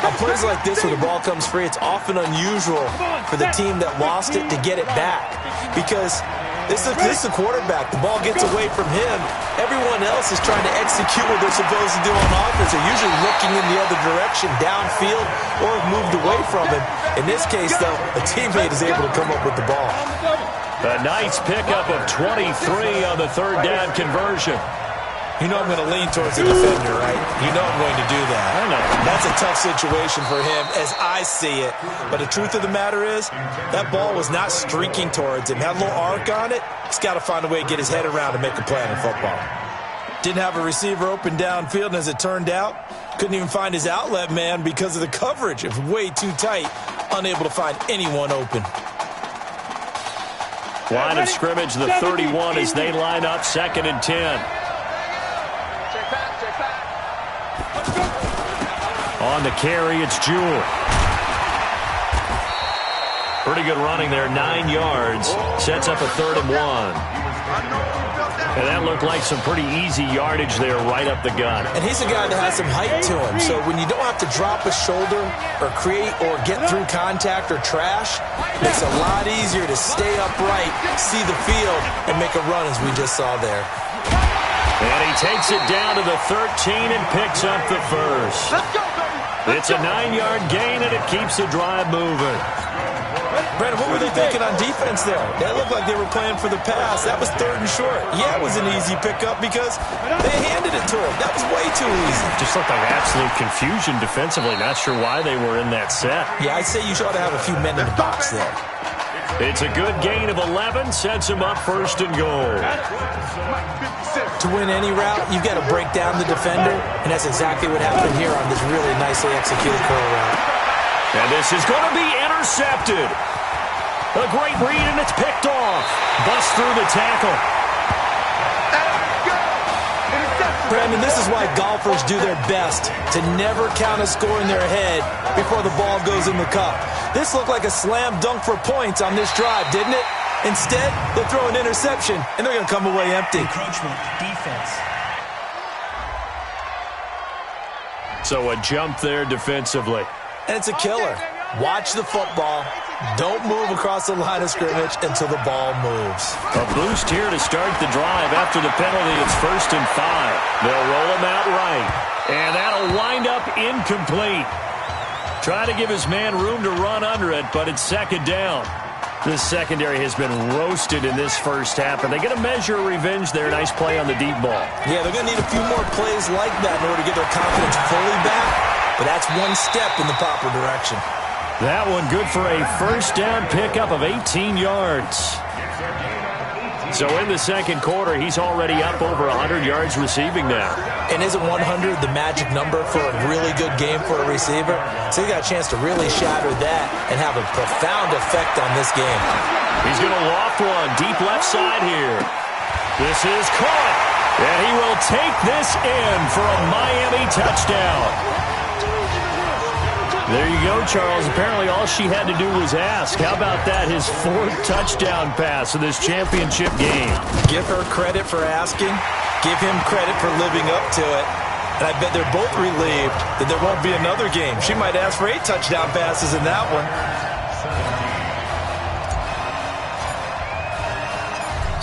On plays like this where the ball comes free, it's often unusual for the team that lost it to get it back. Because this is a quarterback. The ball gets away from him. Everyone else is trying to execute what they're supposed to do on offense. They're usually looking in the other direction, downfield, or have moved away from him. In this case, though, a teammate is able to come up with the ball. A nice pickup of 23 on the 3rd down conversion. You know I'm going to lean towards the defender, right? You know I'm going to do that. I know. That's a tough situation for him as I see it. But the truth of the matter is, that ball was not streaking towards him. Had a little arc on it. He's got to find a way to get his head around and make a play in football. Didn't have a receiver open downfield, and as it turned out, couldn't even find his outlet man because of the coverage. It was way too tight, unable to find anyone open. Line of scrimmage, the 31 as they line up 2nd and 10. On the carry, it's Jewell. Pretty good running there, 9 yards. Sets up a 3rd and 1. And that looked like some pretty easy yardage there right up the gut. And he's a guy that has some height to him. So when you don't have to drop a shoulder or create or get through contact or trash, it makes it a lot easier to stay upright, see the field, and make a run as we just saw there. And he takes it down to the 13 and picks up the first. It's a 9-yard gain, and it keeps the drive moving. Brandon, what were they thinking on defense there? That looked like they were playing for the pass. That was 3rd and short. Yeah, it was an easy pickup because they handed it to him. That was way too easy. Just looked like absolute confusion defensively. Not sure why they were in that set. Yeah, I'd say you ought to have a few men in the box there. It's a good gain of 11, sets him up 1st and goal. To win any route, you've got to break down the defender, and that's exactly what happened here on this really nicely executed curl route. And this is going to be intercepted. A great read, and it's picked off. Bust through the tackle. Brandon, this is why golfers do their best to never count a score in their head before the ball goes in the cup. This looked like a slam dunk for points on this drive, didn't it? Instead, they'll throw an interception, and they're going to come away empty. Encroachment, defense. So a jump there defensively. And it's a killer. Watch the football. Don't move across the line of scrimmage until the ball moves. A boost here to start the drive. After the penalty, it's 1st and 5. They'll roll him out right. And that'll wind up incomplete. Try to give his man room to run under it, but it's 2nd down. This secondary has been roasted in this first half, and they get a measure of revenge there. Nice play on the deep ball. Yeah, they're going to need a few more plays like that in order to get their confidence fully back, but that's one step in the proper direction. That one good for a first down pickup of 18 yards. So in the 2nd quarter, he's already up over 100 yards receiving now. And isn't 100 the magic number for a really good game for a receiver? So he got a chance to really shatter that and have a profound effect on this game. He's going to loft one deep left side here. This is caught. And he will take this in for a Miami touchdown. There you go, Charles. Apparently all she had to do was ask. How about that? His 4th touchdown pass in this championship game. Give her credit for asking. Give him credit for living up to it. And I bet they're both relieved that there won't be another game. She might ask for 8 touchdown passes in that one.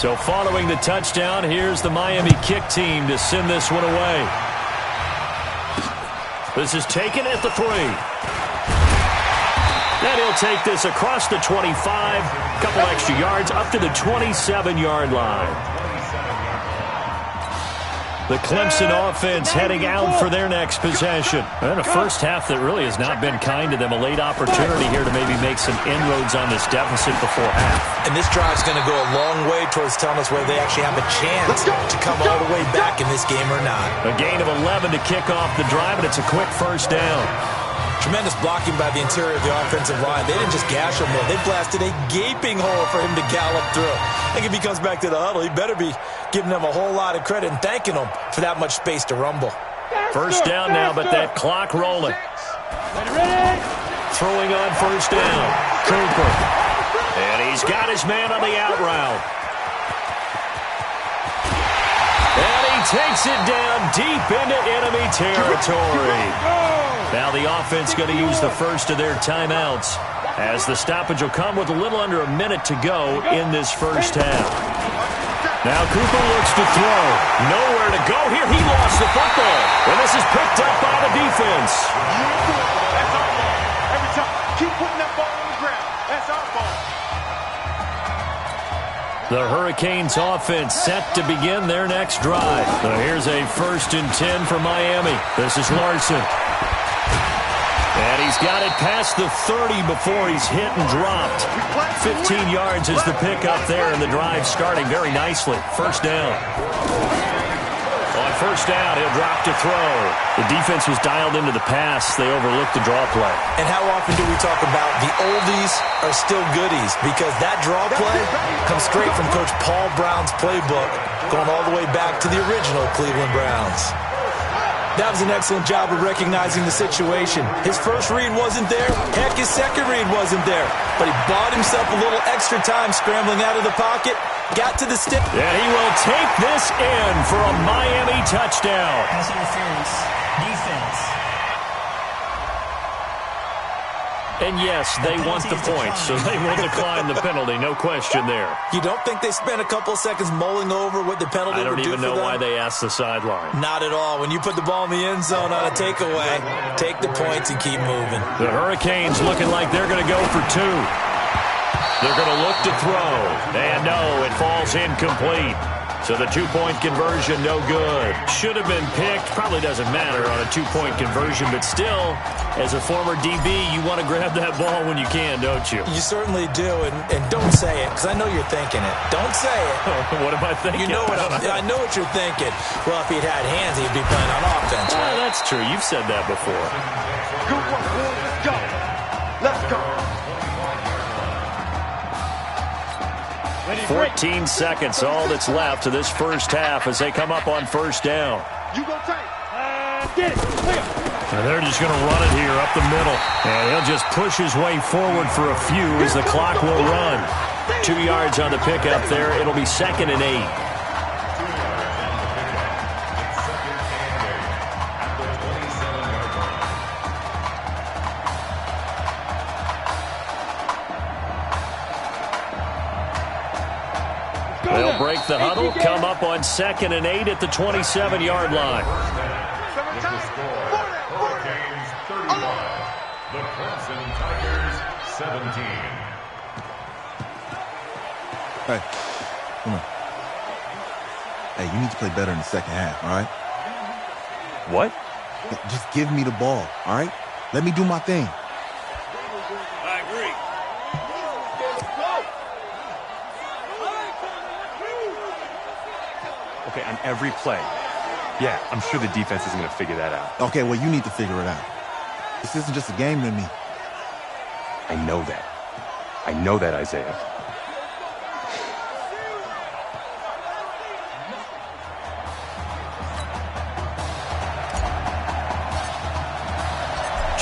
So following the touchdown, here's the Miami kick team to send this one away. This is taken at the 3. And he'll take this across the 25, a couple extra yards up to the 27-yard line. The Clemson offense heading out for their next possession. And a first half that really has not been kind to them. A late opportunity here to maybe make some inroads on this deficit before half. And this drive's going to go a long way towards telling us whether they actually have a chance to come all the way back in this game or not. A gain of 11 to kick off the drive, and it's a quick first down. Tremendous blocking by the interior of the offensive line. They didn't just gash him, though. They blasted a gaping hole for him to gallop through. I think if he comes back to the huddle, he better be giving them a whole lot of credit and thanking them for that much space to rumble. First down now, but that clock rolling. Throwing on first down. Cooper. And he's got his man on the out route. And he takes it down deep into enemy territory. Now the offense going to use the first of their timeouts, as the stoppage will come with a little under a minute to go in this first half. Now Cooper looks to throw. Nowhere to go here. He lost the football. And this is picked up by the defense. That's our ball. Every time. Keep putting that ball on the ground. That's our ball. The Hurricanes offense set to begin their next drive. So here's a 1st and 10 for Miami. This is Larson. And he's got it past the 30 before he's hit and dropped. 15 yards is the pickup there, and the drive starting very nicely. First down. On first down, he'll drop to throw. The defense was dialed into the pass. They overlooked the draw play. And how often do we talk about the oldies are still goodies? Because that draw play comes straight from Coach Paul Brown's playbook, going all the way back to the original Cleveland Browns. That was an excellent job of recognizing the situation. His first read wasn't there. Heck, his second read wasn't there. But he bought himself a little extra time scrambling out of the pocket, got to the stick. And he will take this in for a Miami touchdown. Pass interference. Defense. And yes, they want the points, so they will decline the penalty. No question there. You don't think they spent a couple seconds mulling over what the penalty would do for them? I don't even know why they asked the sideline. Not at all. When you put the ball in the end zone on a takeaway, take the points and keep moving. The Hurricanes looking like they're going to go for 2. They're going to look to throw. And no, it falls incomplete. So the 2-point conversion, no good. Should have been picked. Probably doesn't matter on a 2-point conversion, but still, as a former DB, you want to grab that ball when you can, don't you? You certainly do, and don't say it, because I know you're thinking it. Don't say it. What am I thinking? You know what I know what you're thinking. Well, if he'd had hands, he'd be playing on offense, right? That's true. You've said that before. Good work, boy. Let's go. Let's go. 14 seconds, all that's left to this first half as they come up on first down. You go take. Get it. And they're just going to run it here up the middle. And he'll just push his way forward for a few as the clock will run. 2 yards on the pickup there. It'll be 2nd and 8. They'll break the huddle, come up on 2nd and 8 at the 27-yard line. With the score, Hurricanes 31, the Clemson Tigers 17. Hey, come on. Hey, you need to play better in the second half, all right? What? Just give me the ball, all right? Let me do my thing. I agree. Okay, on every play. Yeah, I'm sure the defense isn't going to figure that out. Okay, well, you need to figure it out. This isn't just a game to me. I know that. I know that, Isaiah.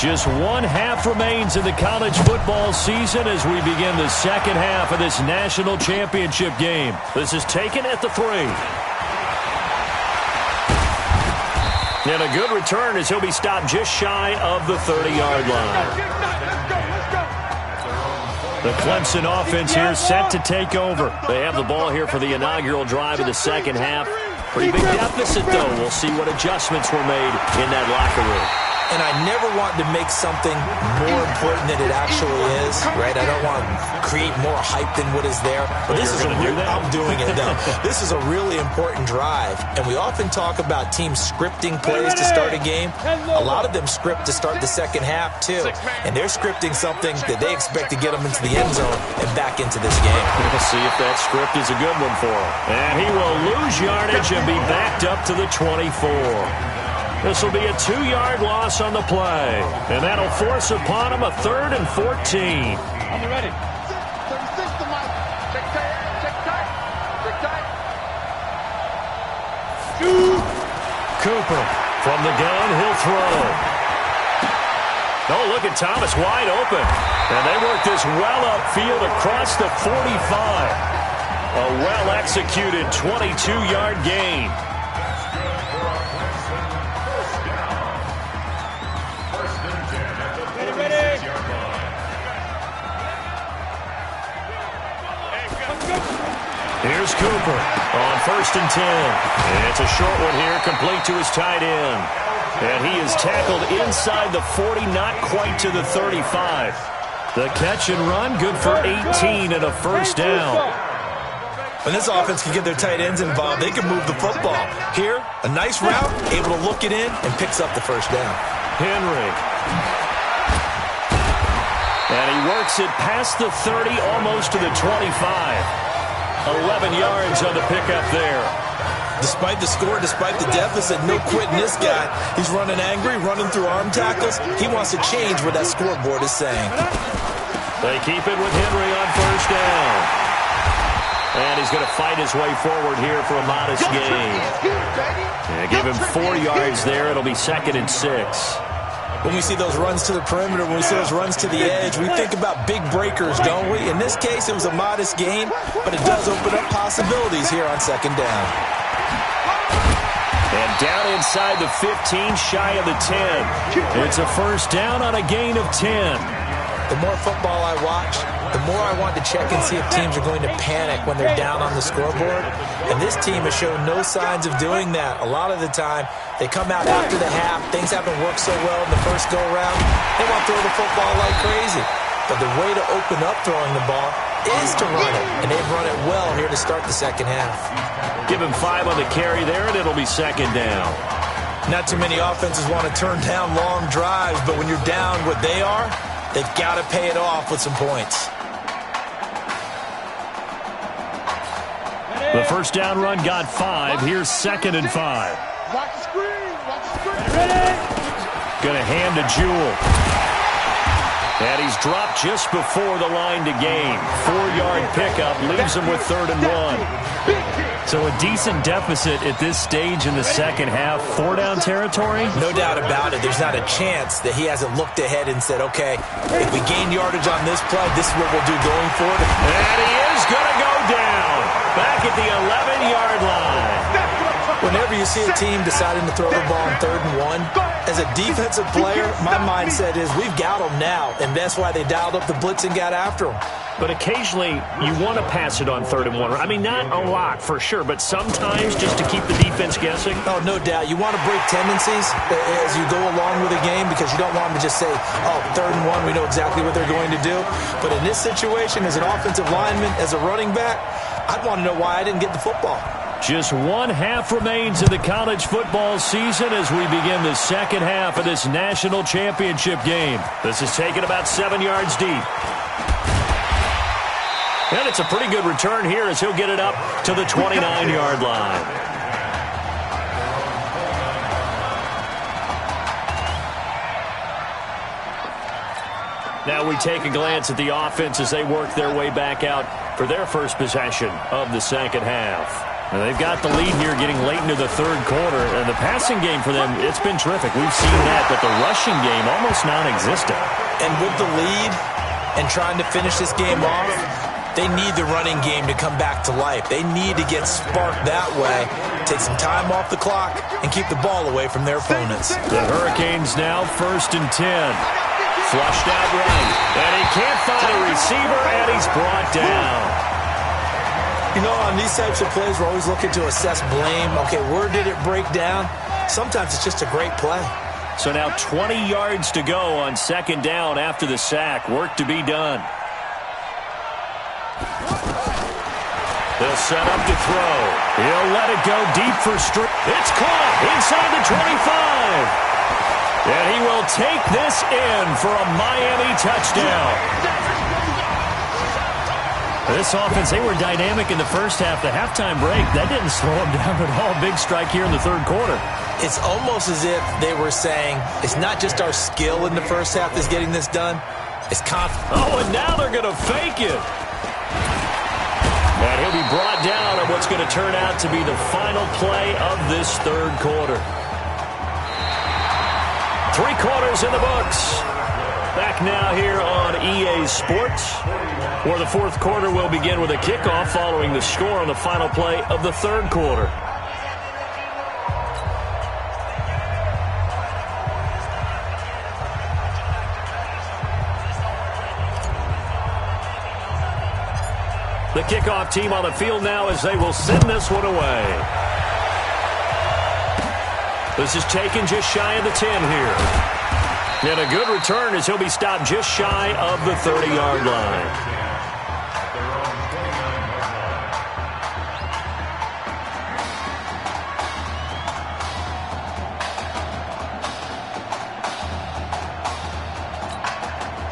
Just 1 half remains in the college football season as we begin the second half of this national championship game. This is taken at the 3. And a good return as he'll be stopped just shy of the 30-yard line. The Clemson offense here set to take over. They have the ball here for the inaugural drive of the second half. Pretty big deficit, though. We'll see what adjustments were made in that locker room. And I never want to make something more important than it actually is, right? I don't want to create more hype than what is there. But this is I'm doing it now. This is a really important drive. And we often talk about teams scripting plays to start a game. A lot of them script to start the second half, too. And they're scripting something that they expect to get them into the end zone and back into this game. We'll see if that script is a good one for him. And he will lose yardage and be backed up to the 24. This will be a 2-yard loss on the play. And that'll force upon him a 3rd and 14. I'm ready. 36 to Mike. Check tight. Check tight. Check tight. Cooper from the gun. He'll throw. Oh, look at Thomas wide open. And they work this well upfield across the 45. A well-executed 22-yard gain. Here's Cooper on 1st and 10. And it's a short one here, complete to his tight end. And he is tackled inside the 40, not quite to the 35. The catch and run, good for 18 and a first down. When this offense can get their tight ends involved, they can move the football. Here, a nice route, able to look it in, and picks up the first down. Henry. And he works it past the 30, almost to the 25. 11 yards on the pickup there. Despite the score, despite the deficit, no quitting this guy. He's running angry, running through arm tackles. He wants to change what that scoreboard is saying. They keep it with Henry on first down. And he's going to fight his way forward here for a modest gain. Yeah, give him 4 yards there. It'll be 2nd and 6. When we see those runs to the perimeter, when we see those runs to the edge, we think about big breakers, don't we? In this case, it was a modest gain, but it does open up possibilities here on 2nd down. And down inside the 15, shy of the 10. It's a first down on a gain of 10. The more football I watch, the more I want to check and see if teams are going to panic when they're down on the scoreboard. And this team has shown no signs of doing that. A lot of the time, they come out after the half. Things haven't worked so well in the first go-around. They want to throw the football like crazy. But the way to open up throwing the ball is to run it. And they've run it well here to start the second half. Give him 5 on the carry there, and it'll be 2nd down. Not too many offenses want to turn down long drives, but when you're down what they are, they've got to pay it off with some points. The first down run got 5. Here's 2nd and 5. Watch the screen. Watch the screen. Ready? Going to hand to Jewell. And he's dropped just before the line to gain. 4-yard pickup leaves him with 3rd and 1. So a decent deficit at this stage in the second half. 4-down territory? No doubt about it. There's not a chance that he hasn't looked ahead and said, okay, if we gain yardage on this play, this is what we'll do going forward. And he is going to go down. Back at the 11-yard line. Whenever you see a team deciding to throw the ball on 3rd and 1, as a defensive player, my mindset is we've got them now, and that's why they dialed up the blitz and got after them. But occasionally, you want to pass it on 3rd and 1. I mean, not a lot for sure, but sometimes just to keep the defense guessing. Oh, no doubt. You want to break tendencies as you go along with a game because you don't want them to just say, oh, 3rd and 1, we know exactly what they're going to do. But in this situation, as an offensive lineman, as a running back, I'd want to know why I didn't get the football. Just 1 half remains in the college football season as we begin the second half of this national championship game. This is taken about 7 yards deep. And it's a pretty good return here as he'll get it up to the 29-yard line. Now we take a glance at the offense as they work their way back out for their first possession of the second half. And they've got the lead here getting late into the third quarter. And the passing game for them, it's been terrific. We've seen that, but the rushing game almost non-existent. And with the lead and trying to finish this game off, They need the running game to come back to life. They need to get sparked that way, take some time off the clock, and keep the ball away from their opponents. The Hurricanes now 1st and 10. Flushed out right. And he can't find a receiver, and he's brought down. You know, on these types of plays, we're always looking to assess blame. Okay, where did it break down? Sometimes it's just a great play. So now 20 yards to go on 2nd down after the sack. Work to be done. They'll set up to throw. He'll let it go deep for straight. It's caught inside the 25. And he will take this in for a Miami touchdown. This offense, they were dynamic in the first half. The halftime break, that didn't slow them down at all. Big strike here in the 3rd quarter. It's almost as if they were saying, it's not just our skill in the first half that's getting this done. It's confidence. Oh, and now they're going to fake it. And he'll be brought down on what's going to turn out to be the final play of this 3rd quarter. 3 quarters in the books. Back now here on EA Sports, where the 4th quarter will begin with a kickoff following the score on the final play of the 3rd quarter. The kickoff team on the field now as they will send this one away. This is taken just shy of the 10 here. And a good return as he'll be stopped just shy of the 30-yard line.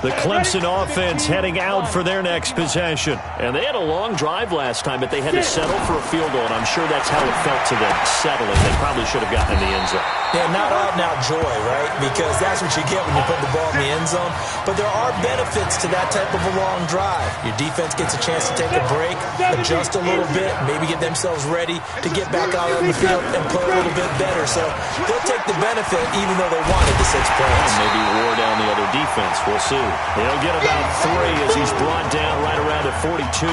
The Clemson offense heading out for their next possession. And they had a long drive last time, but they had to settle for a field goal, and I'm sure that's how it felt to them, settling. They probably should have gotten in the end zone. Yeah, not out-and-out joy, right? Because that's what you get when you put the ball in the end zone. But there are benefits to that type of a long drive. Your defense gets a chance to take a break, adjust a little bit, maybe get themselves ready to get back out on the field and play a little bit better. So they'll take the benefit even though they wanted the 6 points. And maybe wore down the other defense. We'll see. He'll get about 3 as he's brought down right around at 42.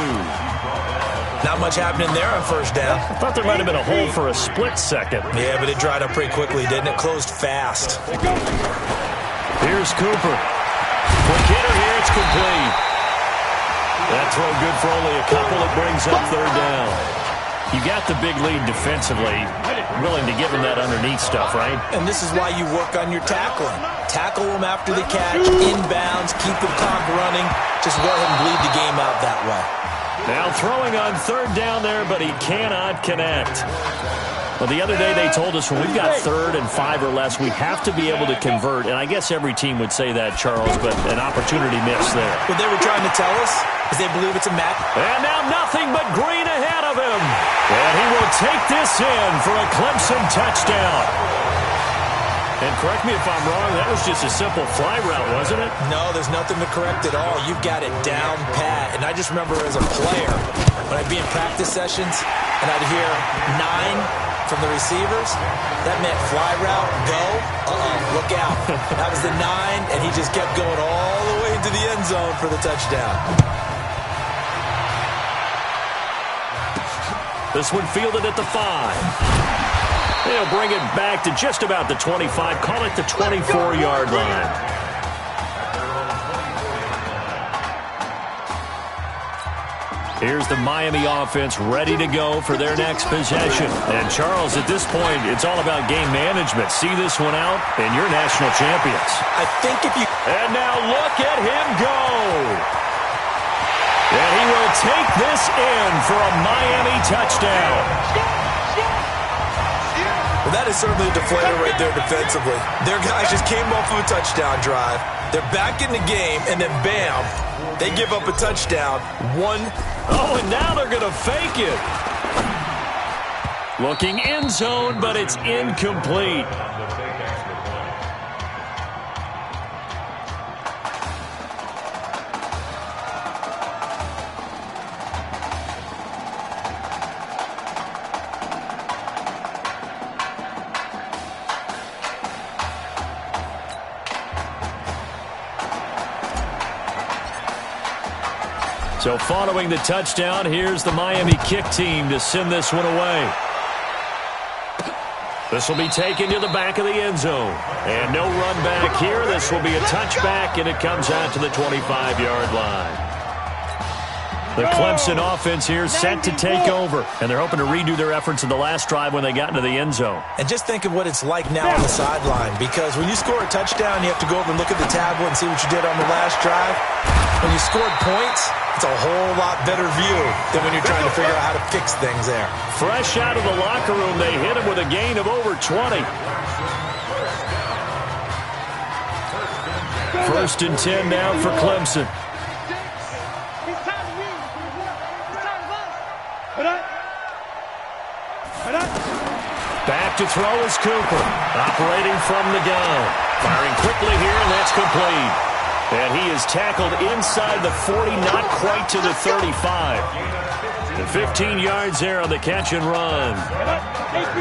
Not much happening there on 1st down. I thought there might have been a hole for a split second. Yeah, but it dried up pretty quickly, didn't it? Closed fast. Here's Cooper. Quick hitter here. It's complete. That throw good for only a couple. It brings up 3rd down. You got the big lead defensively. Willing to give him that underneath stuff, right? And this is why you work on your tackling. Tackle them after the catch, inbounds, keep the clock running. Just let him bleed the game out that way. Now throwing on 3rd down there, but he cannot connect. Well, the other day they told us when we've got 3rd and 5 or less, we have to be able to convert. And I guess every team would say that, Charles, but an opportunity missed there. What they were trying to tell us is they believe it's a match. And now nothing but green ahead of him. And he will take this in for a Clemson touchdown. And correct me if I'm wrong, that was just a simple fly route, wasn't it? No, there's nothing to correct at all. You've got it down pat. And I just remember as a player, when I'd be in practice sessions and I'd hear 9 from the receivers, that meant fly route, go, look out. That was the 9, and he just kept going all the way into the end zone for the touchdown. This one fielded at the 5. They'll bring it back to just about the 25. Call it the 24-yard line. Here's the Miami offense ready to go for their next possession. And, Charles, at this point, it's all about game management. See this one out, and you're national champions. I think if you... And now look at him go. And he will take this in for a Miami touchdown. Well, that is certainly a deflator right there defensively. Their guys just came off of a touchdown drive. They're back in the game, and then bam, they give up a touchdown. Oh, and now they're going to fake it. Looking end zone, but it's incomplete. So following the touchdown, here's the Miami kick team to send this one away. This will be taken to the back of the end zone. And no run back here. This will be a touchback, and it comes out to the 25-yard line. The Clemson offense here set to take over, and they're hoping to redo their efforts in the last drive when they got into the end zone. And just think of what it's like now on the sideline, because when you score a touchdown, you have to go over and look at the tablet and see what you did on the last drive. When you scored points, it's a whole lot better view than when you're trying to figure out how to fix things there. Fresh out of the locker room, they hit him with a gain of over 20. First and 10 now for Clemson. Back to throw is Cooper, operating from the gun. Firing quickly here, and that's complete. And he is tackled inside the 40, not quite to the 35. And 15 yards there on the catch and run.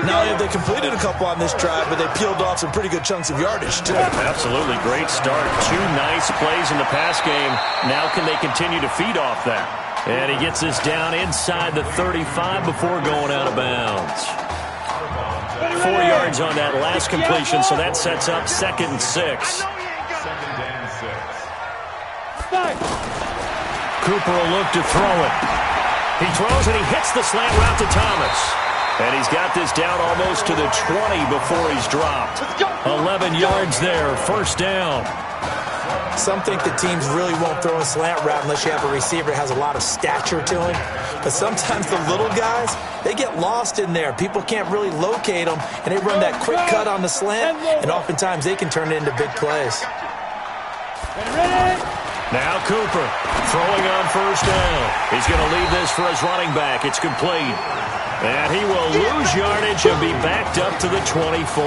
Not only have they completed a couple on this drive, but they peeled off some pretty good chunks of yardage, too. Absolutely great start. 2 nice plays in the pass game. Now can they continue to feed off that? And he gets this down inside the 35 before going out of bounds. 4 yards on that last completion, so that sets up 2nd and 6. Cooper will look to throw it. He throws and he hits the slant route to Thomas. And he's got this down almost to the 20 before he's dropped. 11 yards there, first down. Some think the teams really won't throw a slant route unless you have a receiver that has a lot of stature to him. But sometimes the little guys, they get lost in there. People can't really locate them, and they run that quick cut on the slant, and oftentimes they can turn it into big plays. Now Cooper throwing on first down. He's going to leave this for his running back. It's complete. And he will lose yardage and be backed up to the 24.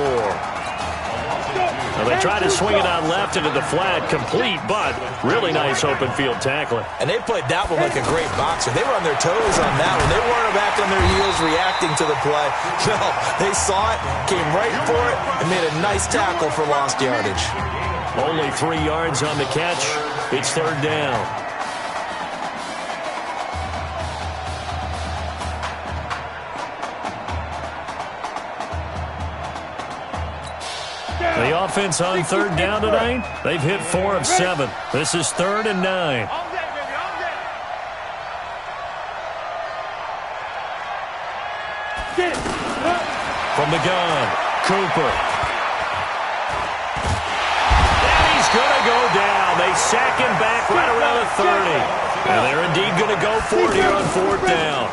Well, they tried to swing it on left into the flat, complete, but really nice open field tackling. And they played that one like a great boxer. They were on their toes on that one. They weren't back on their heels reacting to the play. No, they saw it, came right for it, and made a nice tackle for lost yardage. Only 3 yards on the catch. It's third down. The offense on third down tonight, they've hit 4 of 7. This is 3rd and 9. From the gun, Cooper. And he's going to go down. They sack him back right around the 30. And they're indeed going to go for it here on 4th down.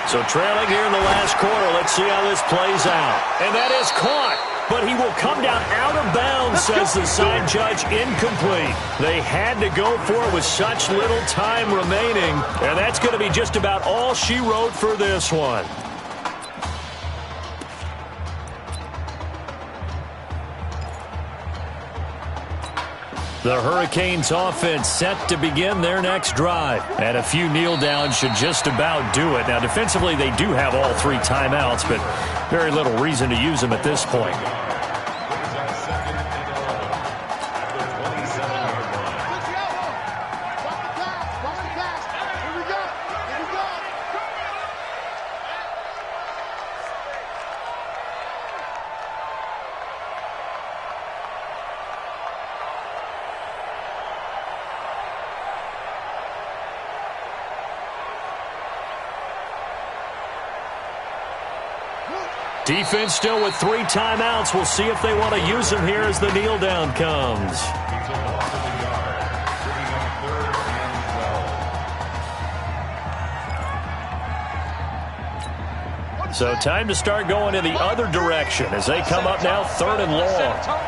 So trailing here in the last quarter, let's see how this plays out. And that is caught. But he will come down out of bounds, says the side judge, incomplete. They had to go for it with such little time remaining. And that's going to be just about all she wrote for this one. The Hurricanes offense set to begin their next drive. And a few kneel downs should just about do it. Now, defensively, they do have all 3 timeouts, but very little reason to use them at this point. Defense still with 3 timeouts. We'll see if they want to use them here as the kneel down comes. So time to start going in the other direction as they come up now 3rd and long.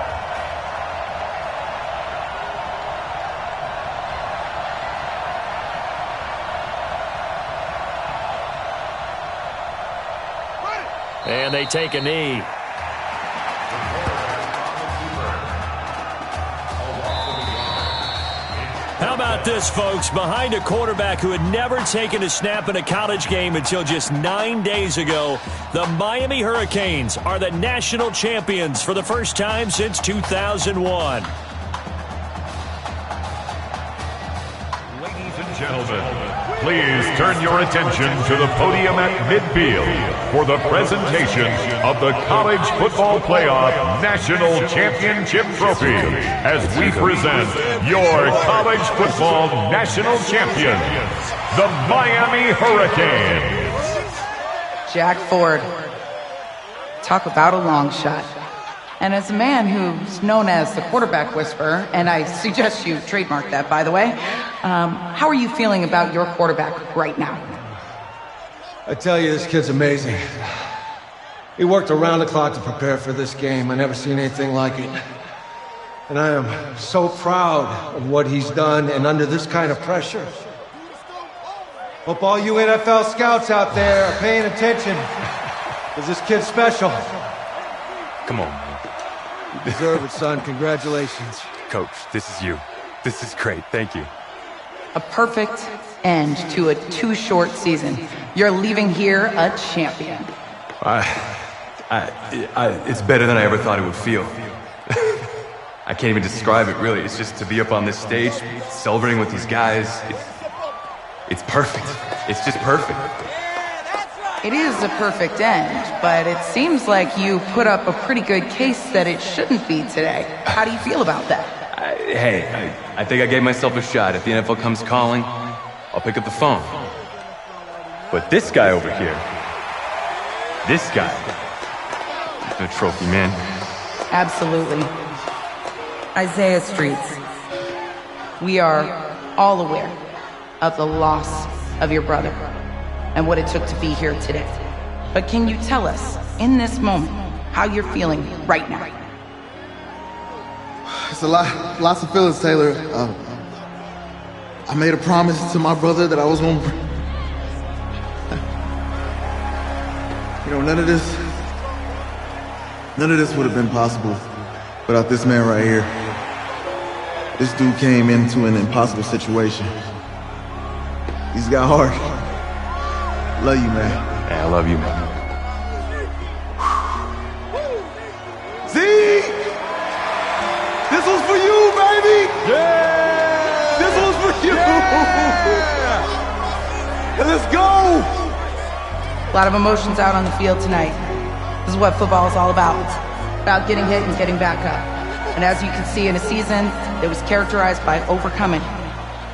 And they take a knee. How about this, folks? Behind a quarterback who had never taken a snap in a college game until just 9 days ago, the Miami Hurricanes are the national champions for the first time since 2001. Ladies and gentlemen, please turn your attention to the podium at midfield for the presentation of the College Football Playoff National Championship Trophy as we present your college football national champions, the Miami Hurricanes. Jack Ford. Talk about a long shot. And as a man who's known as the quarterback whisperer, and I suggest you trademark that, by the way, how are you feeling about your quarterback right now? I tell you, this kid's amazing. He worked around the clock to prepare for this game. I never seen anything like it. And I am so proud of what he's done, and under this kind of pressure. Hope all you NFL scouts out there are paying attention, because this kid's special. Come on, man. You deserve it, son. Congratulations. Coach, this is you. This is great. Thank you. A perfect end to a too short season. You're leaving here a champion. It's better than I ever thought it would feel. I can't even describe it, really. It's just to be up on this stage, celebrating with these guys. It's perfect. It's just perfect. It is a perfect end, but it seems like you put up a pretty good case that it shouldn't be today. How do you feel about that? I think I gave myself a shot. If the NFL comes calling, I'll pick up the phone. But this guy over here, this guy, he's the trophy, man. Absolutely. Isaiah Streets, we are all aware of the loss of your brother and what it took to be here today. But can you tell us, in this moment, how you're feeling right now? It's lots of feelings, Taylor. I made a promise to my brother that I was going to... none of this would have been possible without this man right here. This dude came into an impossible situation. He's got heart. Love you, man. Yeah, I love you, man. Z! This was for you, baby! Yeah! This was for you! Yeah! Let's go! A lot of emotions out on the field tonight. This is what football is all about. About getting hit and getting back up. And as you can see, in a season that was characterized by overcoming,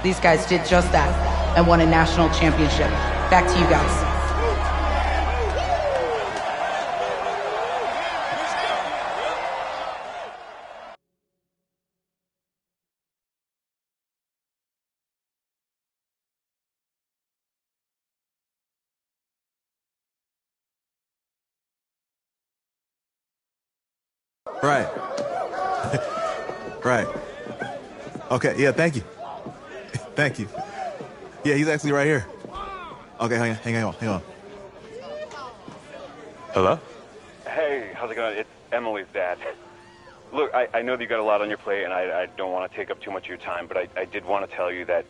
these guys did just that and won a national championship. Back to you guys. Right. Right. Okay, yeah, thank you. Thank you. Yeah, he's actually right here. Okay, hang on. Hello? Hey, how's it going? It's Emily's dad. Look, I know that you got a lot on your plate, and I don't want to take up too much of your time, but I did want to tell you that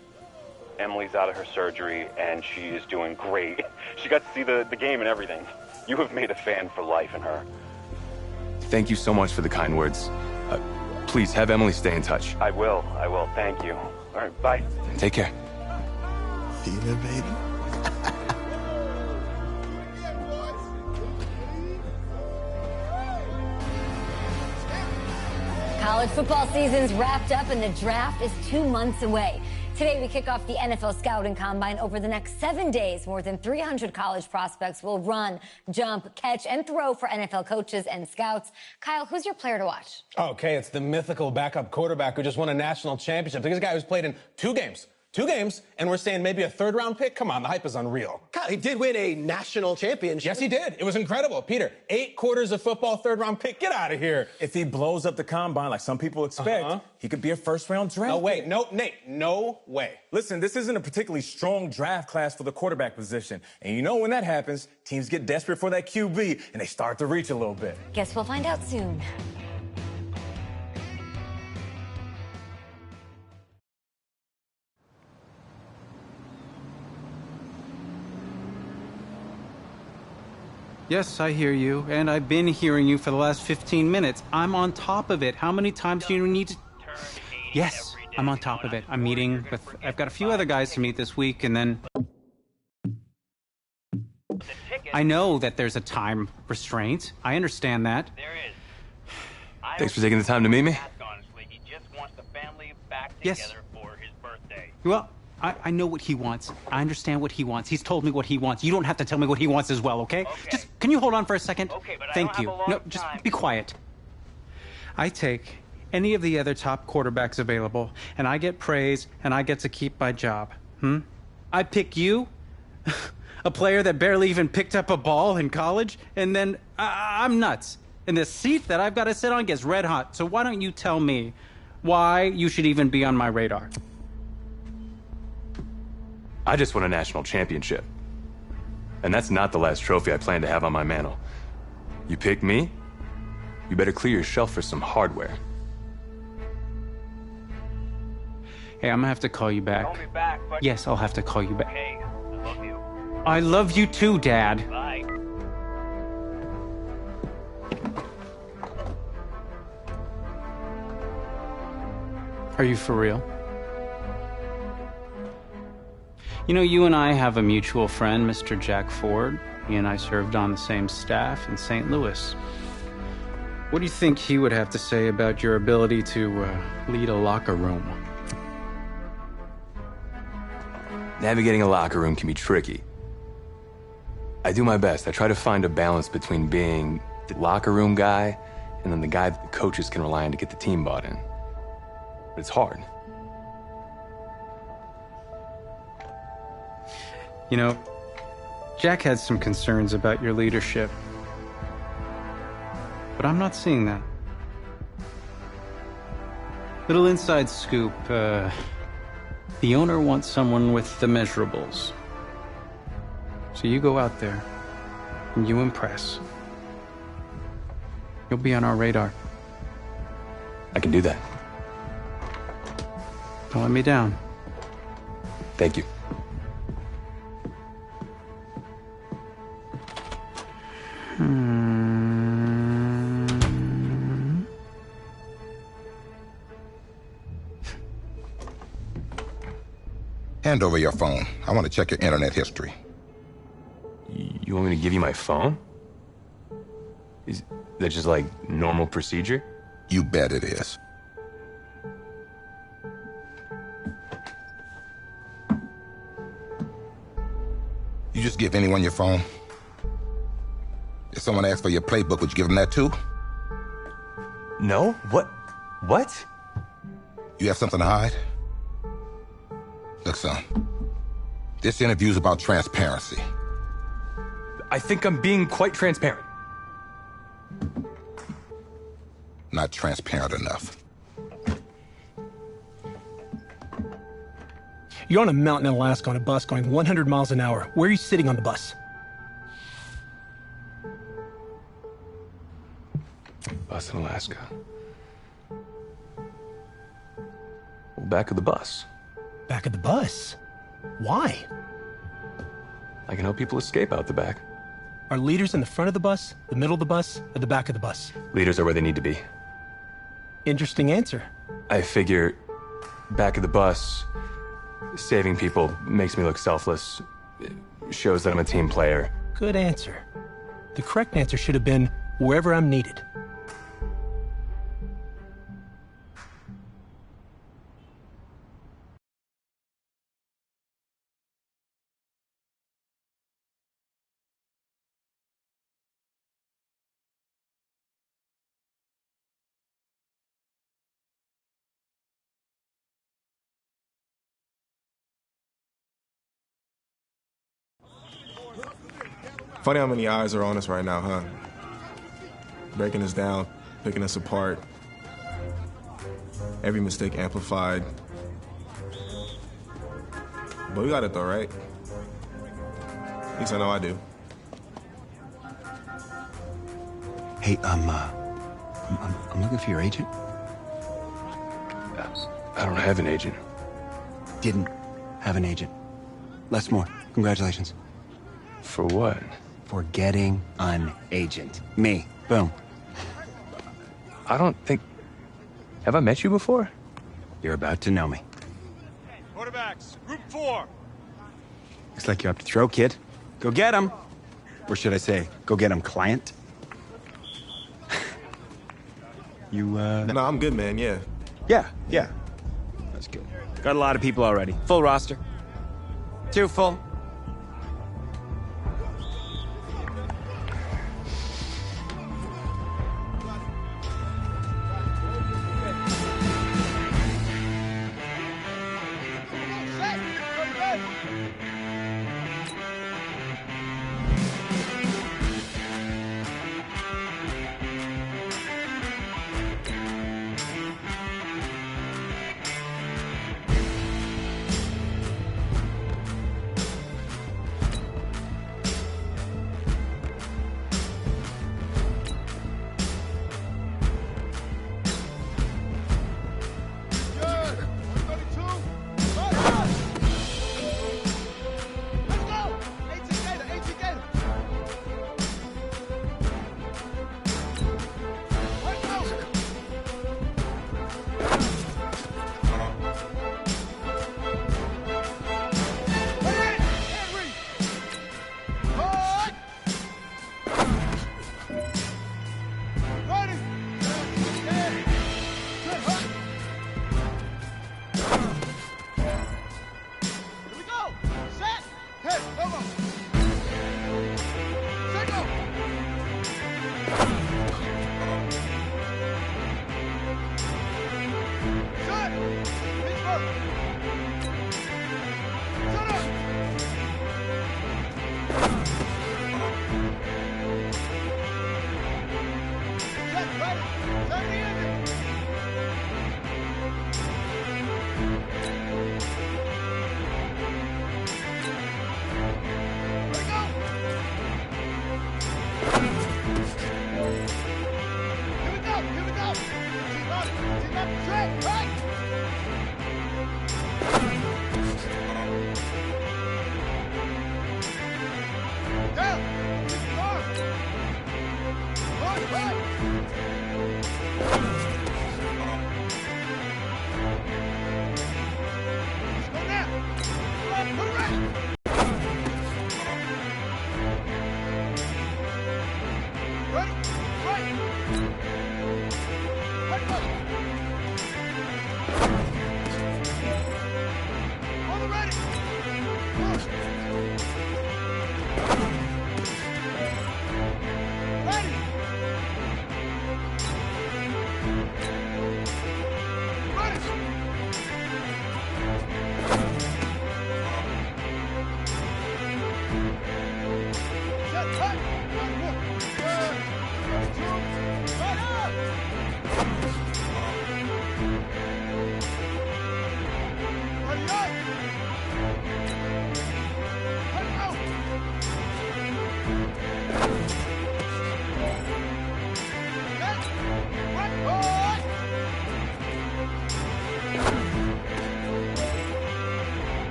Emily's out of her surgery, and she is doing great. She got to see the game and everything. You have made a fan for life in her. Thank you so much for the kind words. Please have Emily stay in touch. I will. Thank you. All right, bye. Take care. Yeah, baby. College football season's wrapped up and the draft is 2 months away. Today, we kick off the NFL Scouting Combine. Over the next 7 days, more than 300 college prospects will run, jump, catch, and throw for NFL coaches and scouts. Kyle, who's your player to watch? Okay, it's the mythical backup quarterback who just won a national championship. This guy who's played in 2 games. 2 games, and we're saying maybe a 3rd-round pick? Come on, the hype is unreal. Kyle, he did win a national championship. Yes, he did. It was incredible. Peter, 8 quarters of football, 3rd-round pick. Get out of here. If he blows up the combine like some people expect, he could be a 1st-round draft No way. pick. No, Nate, no way. Listen, this isn't a particularly strong draft class for the quarterback position. And you know when that happens, teams get desperate for that QB, and they start to reach a little bit. Guess we'll find out soon. Yes, I hear you, and I've been hearing you for the last 15 minutes. I'm on top of it. How many times do you need to... Yes, I'm on top of it. I'm meeting with... I've got a few other guys to meet this week, and then... I know that there's a time restraint. I understand that. Thanks for taking the time to meet me. Yes. Well, I know what he wants. I understand what he wants. He's told me what he wants. You don't have to tell me what he wants as well, okay? Just, can you hold on for a second? Thank you. No, just be quiet. I take any of the other top quarterbacks available, and I get praise, and I get to keep my job. I pick you, a player that barely even picked up a ball in college, and then I'm nuts. And the seat that I've got to sit on gets red hot. So why don't you tell me why you should even be on my radar? I just won a national championship. And that's not the last trophy I plan to have on my mantle. You pick me, you better clear your shelf for some hardware. Hey, I'm gonna have to call you back. Call me back, but... Yes, I'll have to call you back. Hey, I love you. I love you too, Dad. Bye. Are you for real? You know, you and I have a mutual friend, Mr. Jack Ford. He and I served on the same staff in St. Louis. What do you think he would have to say about your ability to lead a locker room? Navigating a locker room can be tricky. I do my best. I try to find a balance between being the locker room guy and then the guy that the coaches can rely on to get the team bought in. But it's hard. You know, Jack had some concerns about your leadership. But I'm not seeing that. Little inside scoop, the owner wants someone with the measurables. So you go out there, and you impress. You'll be on our radar. I can do that. Don't let me down. Thank you. Hand over your phone. I want to check your internet history. You want me to give you my phone? Is that just like normal procedure? You bet it is. You just give anyone your phone? If someone asks for your playbook, would you give them that too? No? What? You have something to hide? Look, son, this interview's about transparency. I think I'm being quite transparent. Not transparent enough. You're on a mountain in Alaska on a bus going 100 miles an hour. Where are you sitting on the bus? Bus in Alaska. Well, back of the bus. Back of the bus? Why? I can help people escape out the back. Are leaders in the front of the bus, the middle of the bus, or the back of the bus? Leaders are where they need to be. Interesting answer. I figure back of the bus, saving people makes me look selfless. It shows that I'm a team player. Good answer. The correct answer should have been wherever I'm needed. Funny how many eyes are on us right now, huh? Breaking us down, picking us apart. Every mistake amplified. But we got it though, right? At least I know I do. Hey, I'm looking for your agent. I don't have an agent. Didn't have an agent. Les Moore, congratulations. For what? For getting an agent. Me. Boom. I don't think... Have I met you before? You're about to know me. Quarterbacks, group 4. Looks like you're up to throw, kid. Go get him. Or should I say, go get him, client. You, No, I'm good, man, yeah. Yeah. That's good. Got a lot of people already. Full roster. Too full.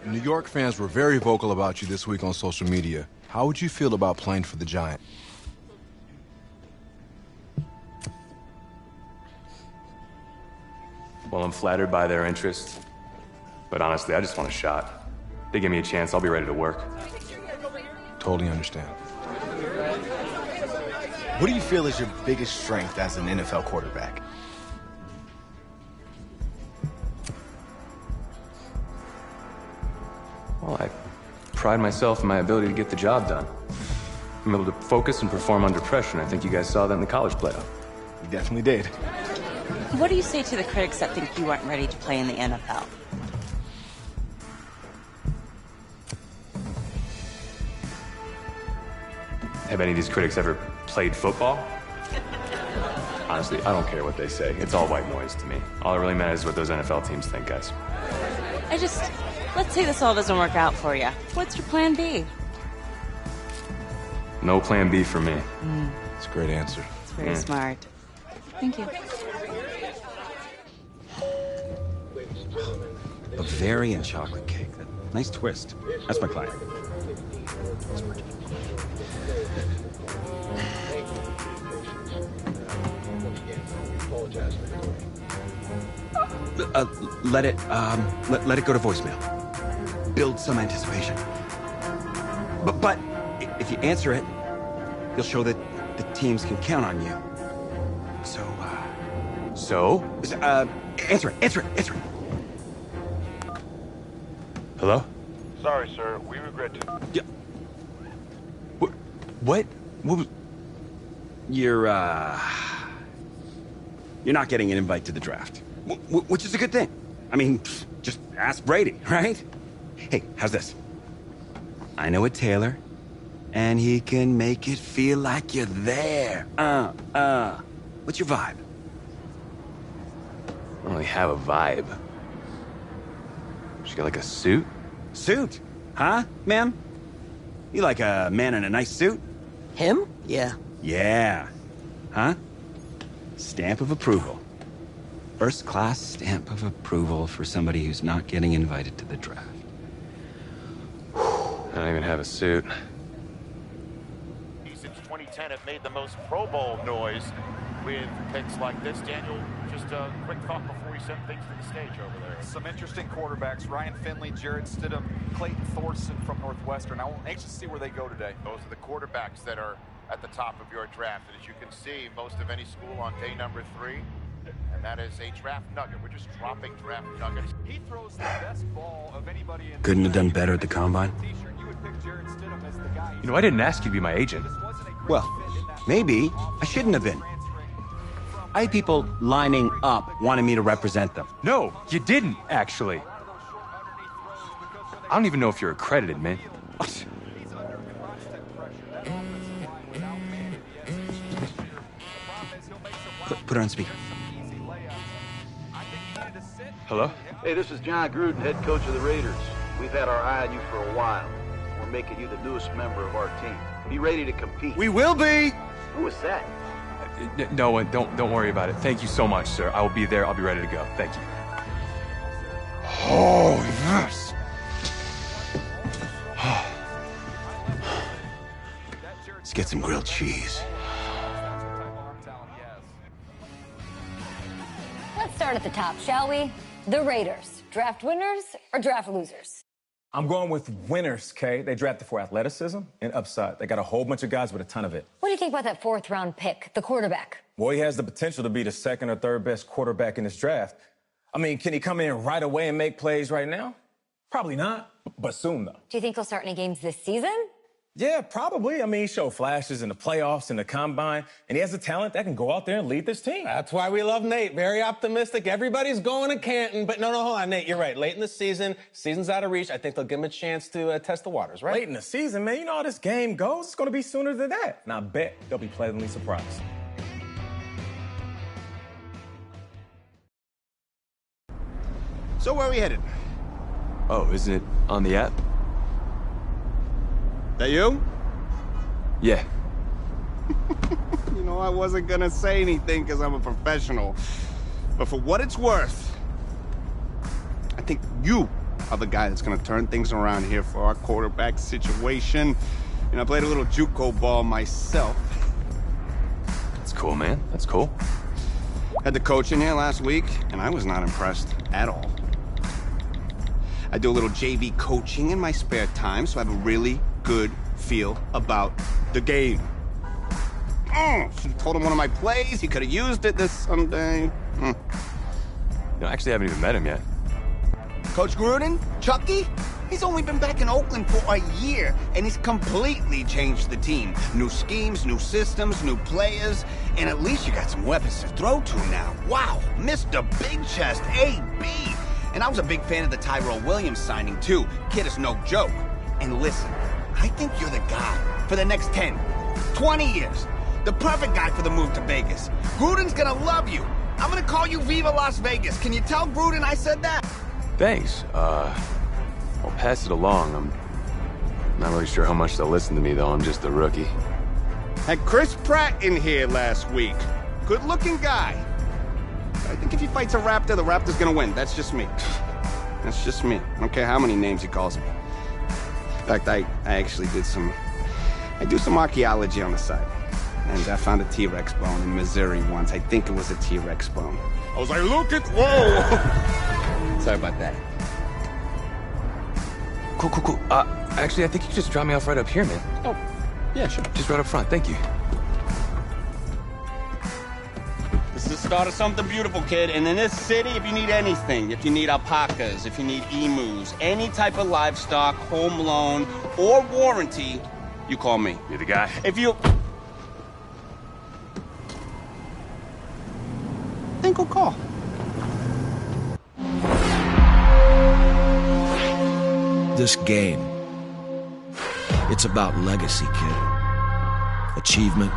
New York fans were very vocal about you this week on social media. How would you feel about playing for the Giant? Well, I'm flattered by their interest. But honestly, I just want a shot. If they give me a chance, I'll be ready to work. Totally understand. What do you feel is your biggest strength as an NFL quarterback? Well, I pride myself in my ability to get the job done. I'm able to focus and perform under pressure, and I think you guys saw that in the college playoff. You definitely did. What do you say to the critics that think you aren't ready to play in the NFL? Have any of these critics ever played football? Honestly, I don't care what they say. It's all white noise to me. All that really matters is what those NFL teams think, guys. Let's say this all doesn't work out for you. What's your plan B? No plan B for me. It's a great answer. It's very smart. Thank you. Bavarian chocolate cake. Nice twist. That's my client. Let it go to voicemail. Build some anticipation. But if you answer it, you'll show that the teams can count on you. Answer it. Hello? Sorry, sir. We regret to... Yeah. What was... You're not getting an invite to the draft. Which is a good thing. I mean, just ask Brady, right? Hey, how's this? I know a tailor, and he can make it feel like you're there. What's your vibe? I don't really have a vibe. She got like a suit? Suit? Huh, ma'am? You like a man in a nice suit? Him? Yeah. Yeah. Huh? Stamp of approval. First-class stamp of approval for somebody who's not getting invited to the draft. I don't even have a suit. Since 2010 have made the most Pro Bowl noise with picks like this. Daniel, just a quick thought before we send things to the stage over there. Some interesting quarterbacks. Ryan Finley, Jarrett Stidham, Clayton Thorson from Northwestern. I'm anxious to see where they go today. Those are the quarterbacks that are at the top of your draft. And as you can see, most of any school on day number 3. And that is a draft nugget. We're just dropping draft nuggets. He throws the best ball of anybody in Couldn't have done better at the combine. You know, I didn't ask you to be my agent. Well, maybe I shouldn't have been. I had people lining up wanting me to represent them. No, you didn't, actually. I don't even know if you're accredited, man. Put it on speaker. Hello? Hey, this is John Gruden, head coach of the Raiders. We've had our eye on you for a while. We're making you the newest member of our team. Be ready to compete. We will be! Who was that? No, don't worry about it. Thank you so much, sir. I will be there. I'll be ready to go. Thank you. Oh, yes! Let's get some grilled cheese. Let's start at the top, shall we? The Raiders. Draft winners or draft losers? I'm going with winners, Kay. They drafted for athleticism and upside. They got a whole bunch of guys with a ton of it. What do you think about that 4th-round pick, the quarterback? Well, he has the potential to be the 2nd or 3rd best quarterback in this draft. I mean, can he come in right away and make plays right now? Probably not, but soon, though. Do you think he'll start any games this season? Yeah, probably. I mean, he showed flashes in the playoffs and the combine, and he has the talent that can go out there and lead this team. That's why we love Nate. Very optimistic. Everybody's going to Canton. But no, hold on, Nate. You're right. Late in the season's out of reach. I think they'll give him a chance to test the waters, right? Late in the season, man. You know how this game goes. It's going to be sooner than that. And I bet they'll be pleasantly surprised. So where are we headed? Oh, isn't it on the app? That you? Yeah. You know, I wasn't gonna say anything because I'm a professional. But for what it's worth, I think you of the guy that's going to turn things around here for our quarterback situation. I played a little JUCO ball myself. That's cool, man. That's cool. Had the coach in here last week, and I was not impressed at all. I do a little JV coaching in my spare time, so I have a really good feel about the game. Should have told him one of my plays. He could have used it this Sunday. I actually haven't even met him yet. Coach Gruden? Chucky? He's only been back in Oakland for a year, and he's completely changed the team. New schemes, new systems, new players, and at least you got some weapons to throw to now. Wow, Mr. Big Chest, AB. And I was a big fan of the Tyrell Williams signing, too. Kid is no joke. And listen, I think you're the guy for the next 10, 20 years. The perfect guy for the move to Vegas. Gruden's gonna love you. I'm gonna call you Viva Las Vegas. Can you tell Gruden I said that? Thanks. I'll pass it along. I'm not really sure how much they'll listen to me, though. I'm just a rookie. Had Chris Pratt in here last week. Good-looking guy. I think if he fights a raptor, the raptor's gonna win. That's just me. That's just me. I don't care how many names he calls me. In fact, I actually do some archaeology on the side. And I found a T-Rex bone in Missouri once. I think it was a T-Rex bone. I was like, look at, whoa! Sorry about that. Cool. Actually, I think you just dropped me off right up here, man. Oh, yeah, sure. Just right up front. Thank you. This is the start of something beautiful, kid. And in this city, if you need anything, if you need alpacas, if you need emus, any type of livestock, home loan, or warranty, you call me. You're the guy. If you... then go call. This game, it's about legacy, kid. Achievement,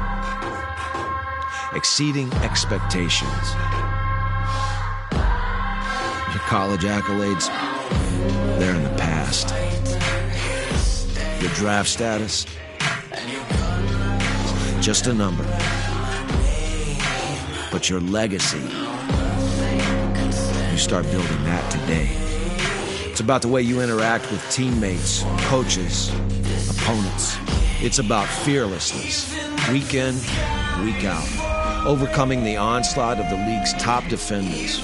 exceeding expectations. Your college accolades, they're in the past. Your draft status, just a number. But your legacy, you start building that today. It's about the way you interact with teammates, coaches, opponents. It's about fearlessness, week in, week out. Overcoming the onslaught of the league's top defenders.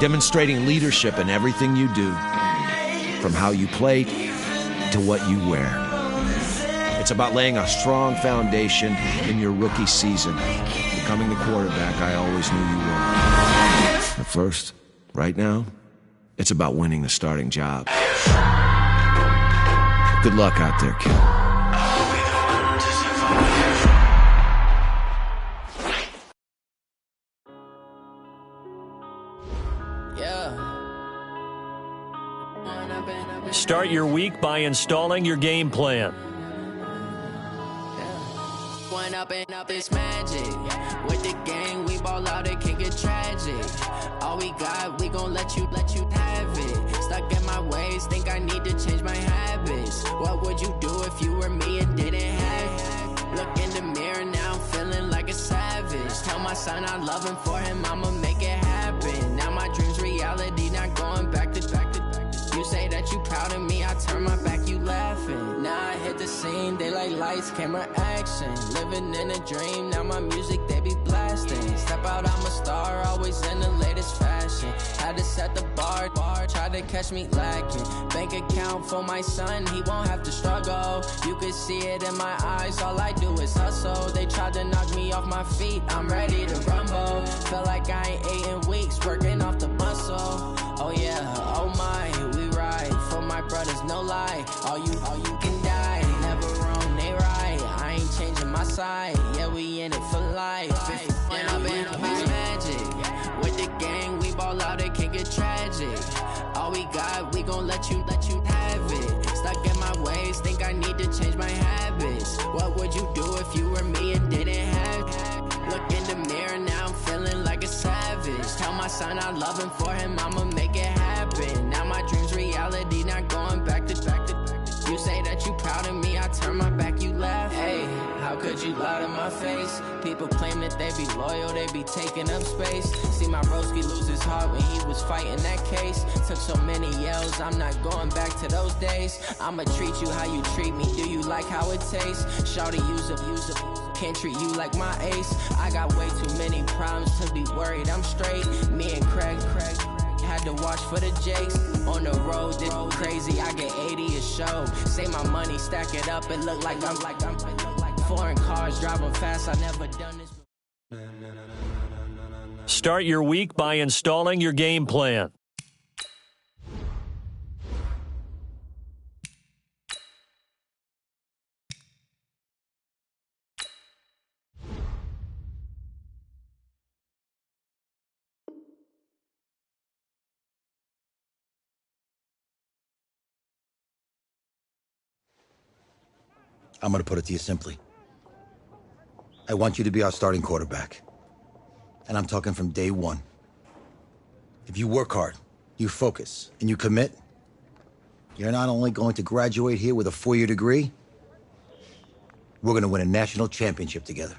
Demonstrating leadership in everything you do, from how you play to what you wear. It's about laying a strong foundation in your rookie season, becoming the quarterback I always knew you were. But first, right now, it's about winning the starting job. Good luck out there, kid. Start your week by installing your game plan. One up and up is magic. With the gang, we ball out, it can get tragic. All we got, we gon' let you have it. Stuck in my ways, think I need to change my habits. What would you do if you were me and didn't have it? Look in the mirror now, I'm feeling like a savage. Tell my son I love him, for him I'ma make it happen. Now my dream's reality, not going back to. You say that you proud of me, I turn my back, you laughing. Now I hit the scene, they like lights, camera, action. Living in a dream, now my music, they be blasting. Step out, I'm a star, always in the latest fashion. Had to set the bar, try to catch me lacking. Bank account for my son, he won't have to struggle. You can see it in my eyes, all I do is hustle. They tried to knock me off my feet, I'm ready to rumble. Felt like I ain't ate in weeks, working off the muscle. Oh yeah, oh my, we ride for my brothers, no lie. All you can die, never wrong, they right. I ain't changing my side, yeah, we in it for life. When I've been up, it's magic. With the gang, we ball out, it can get tragic. All we got, we gon' let you have it. Stuck in my ways, think I need to change my habits. What would you do if you were me and didn't have it? Look in the mirror, now I'm feeling like a savage. Tell my son I love him, for him I'ma make it happen. Now my dream's reality, not going back to. You say that you proud of me, I turn my back, you laugh. Hey, how could you lie to my my face. People claim that they be loyal, they be taking up space. See my broski lose his heart when he was fighting that case. Took so many yells, I'm not going back to those days. I'ma treat you how you treat me, do you like how it tastes? Shawty use up, can't treat you like my ace. I got way too many problems to be worried, I'm straight. Me and Craig had to watch for the Jakes. On the road, this crazy, I get 80 a show. Say my money, stack it up, it look like I'm foreign cars, driving fast, I never done this. Start your week by installing your game plan. I'm going to put it to you simply. I want you to be our starting quarterback. And I'm talking from day one. If you work hard, you focus, and you commit, you're not only going to graduate here with a 4-year degree, we're going to win a national championship together.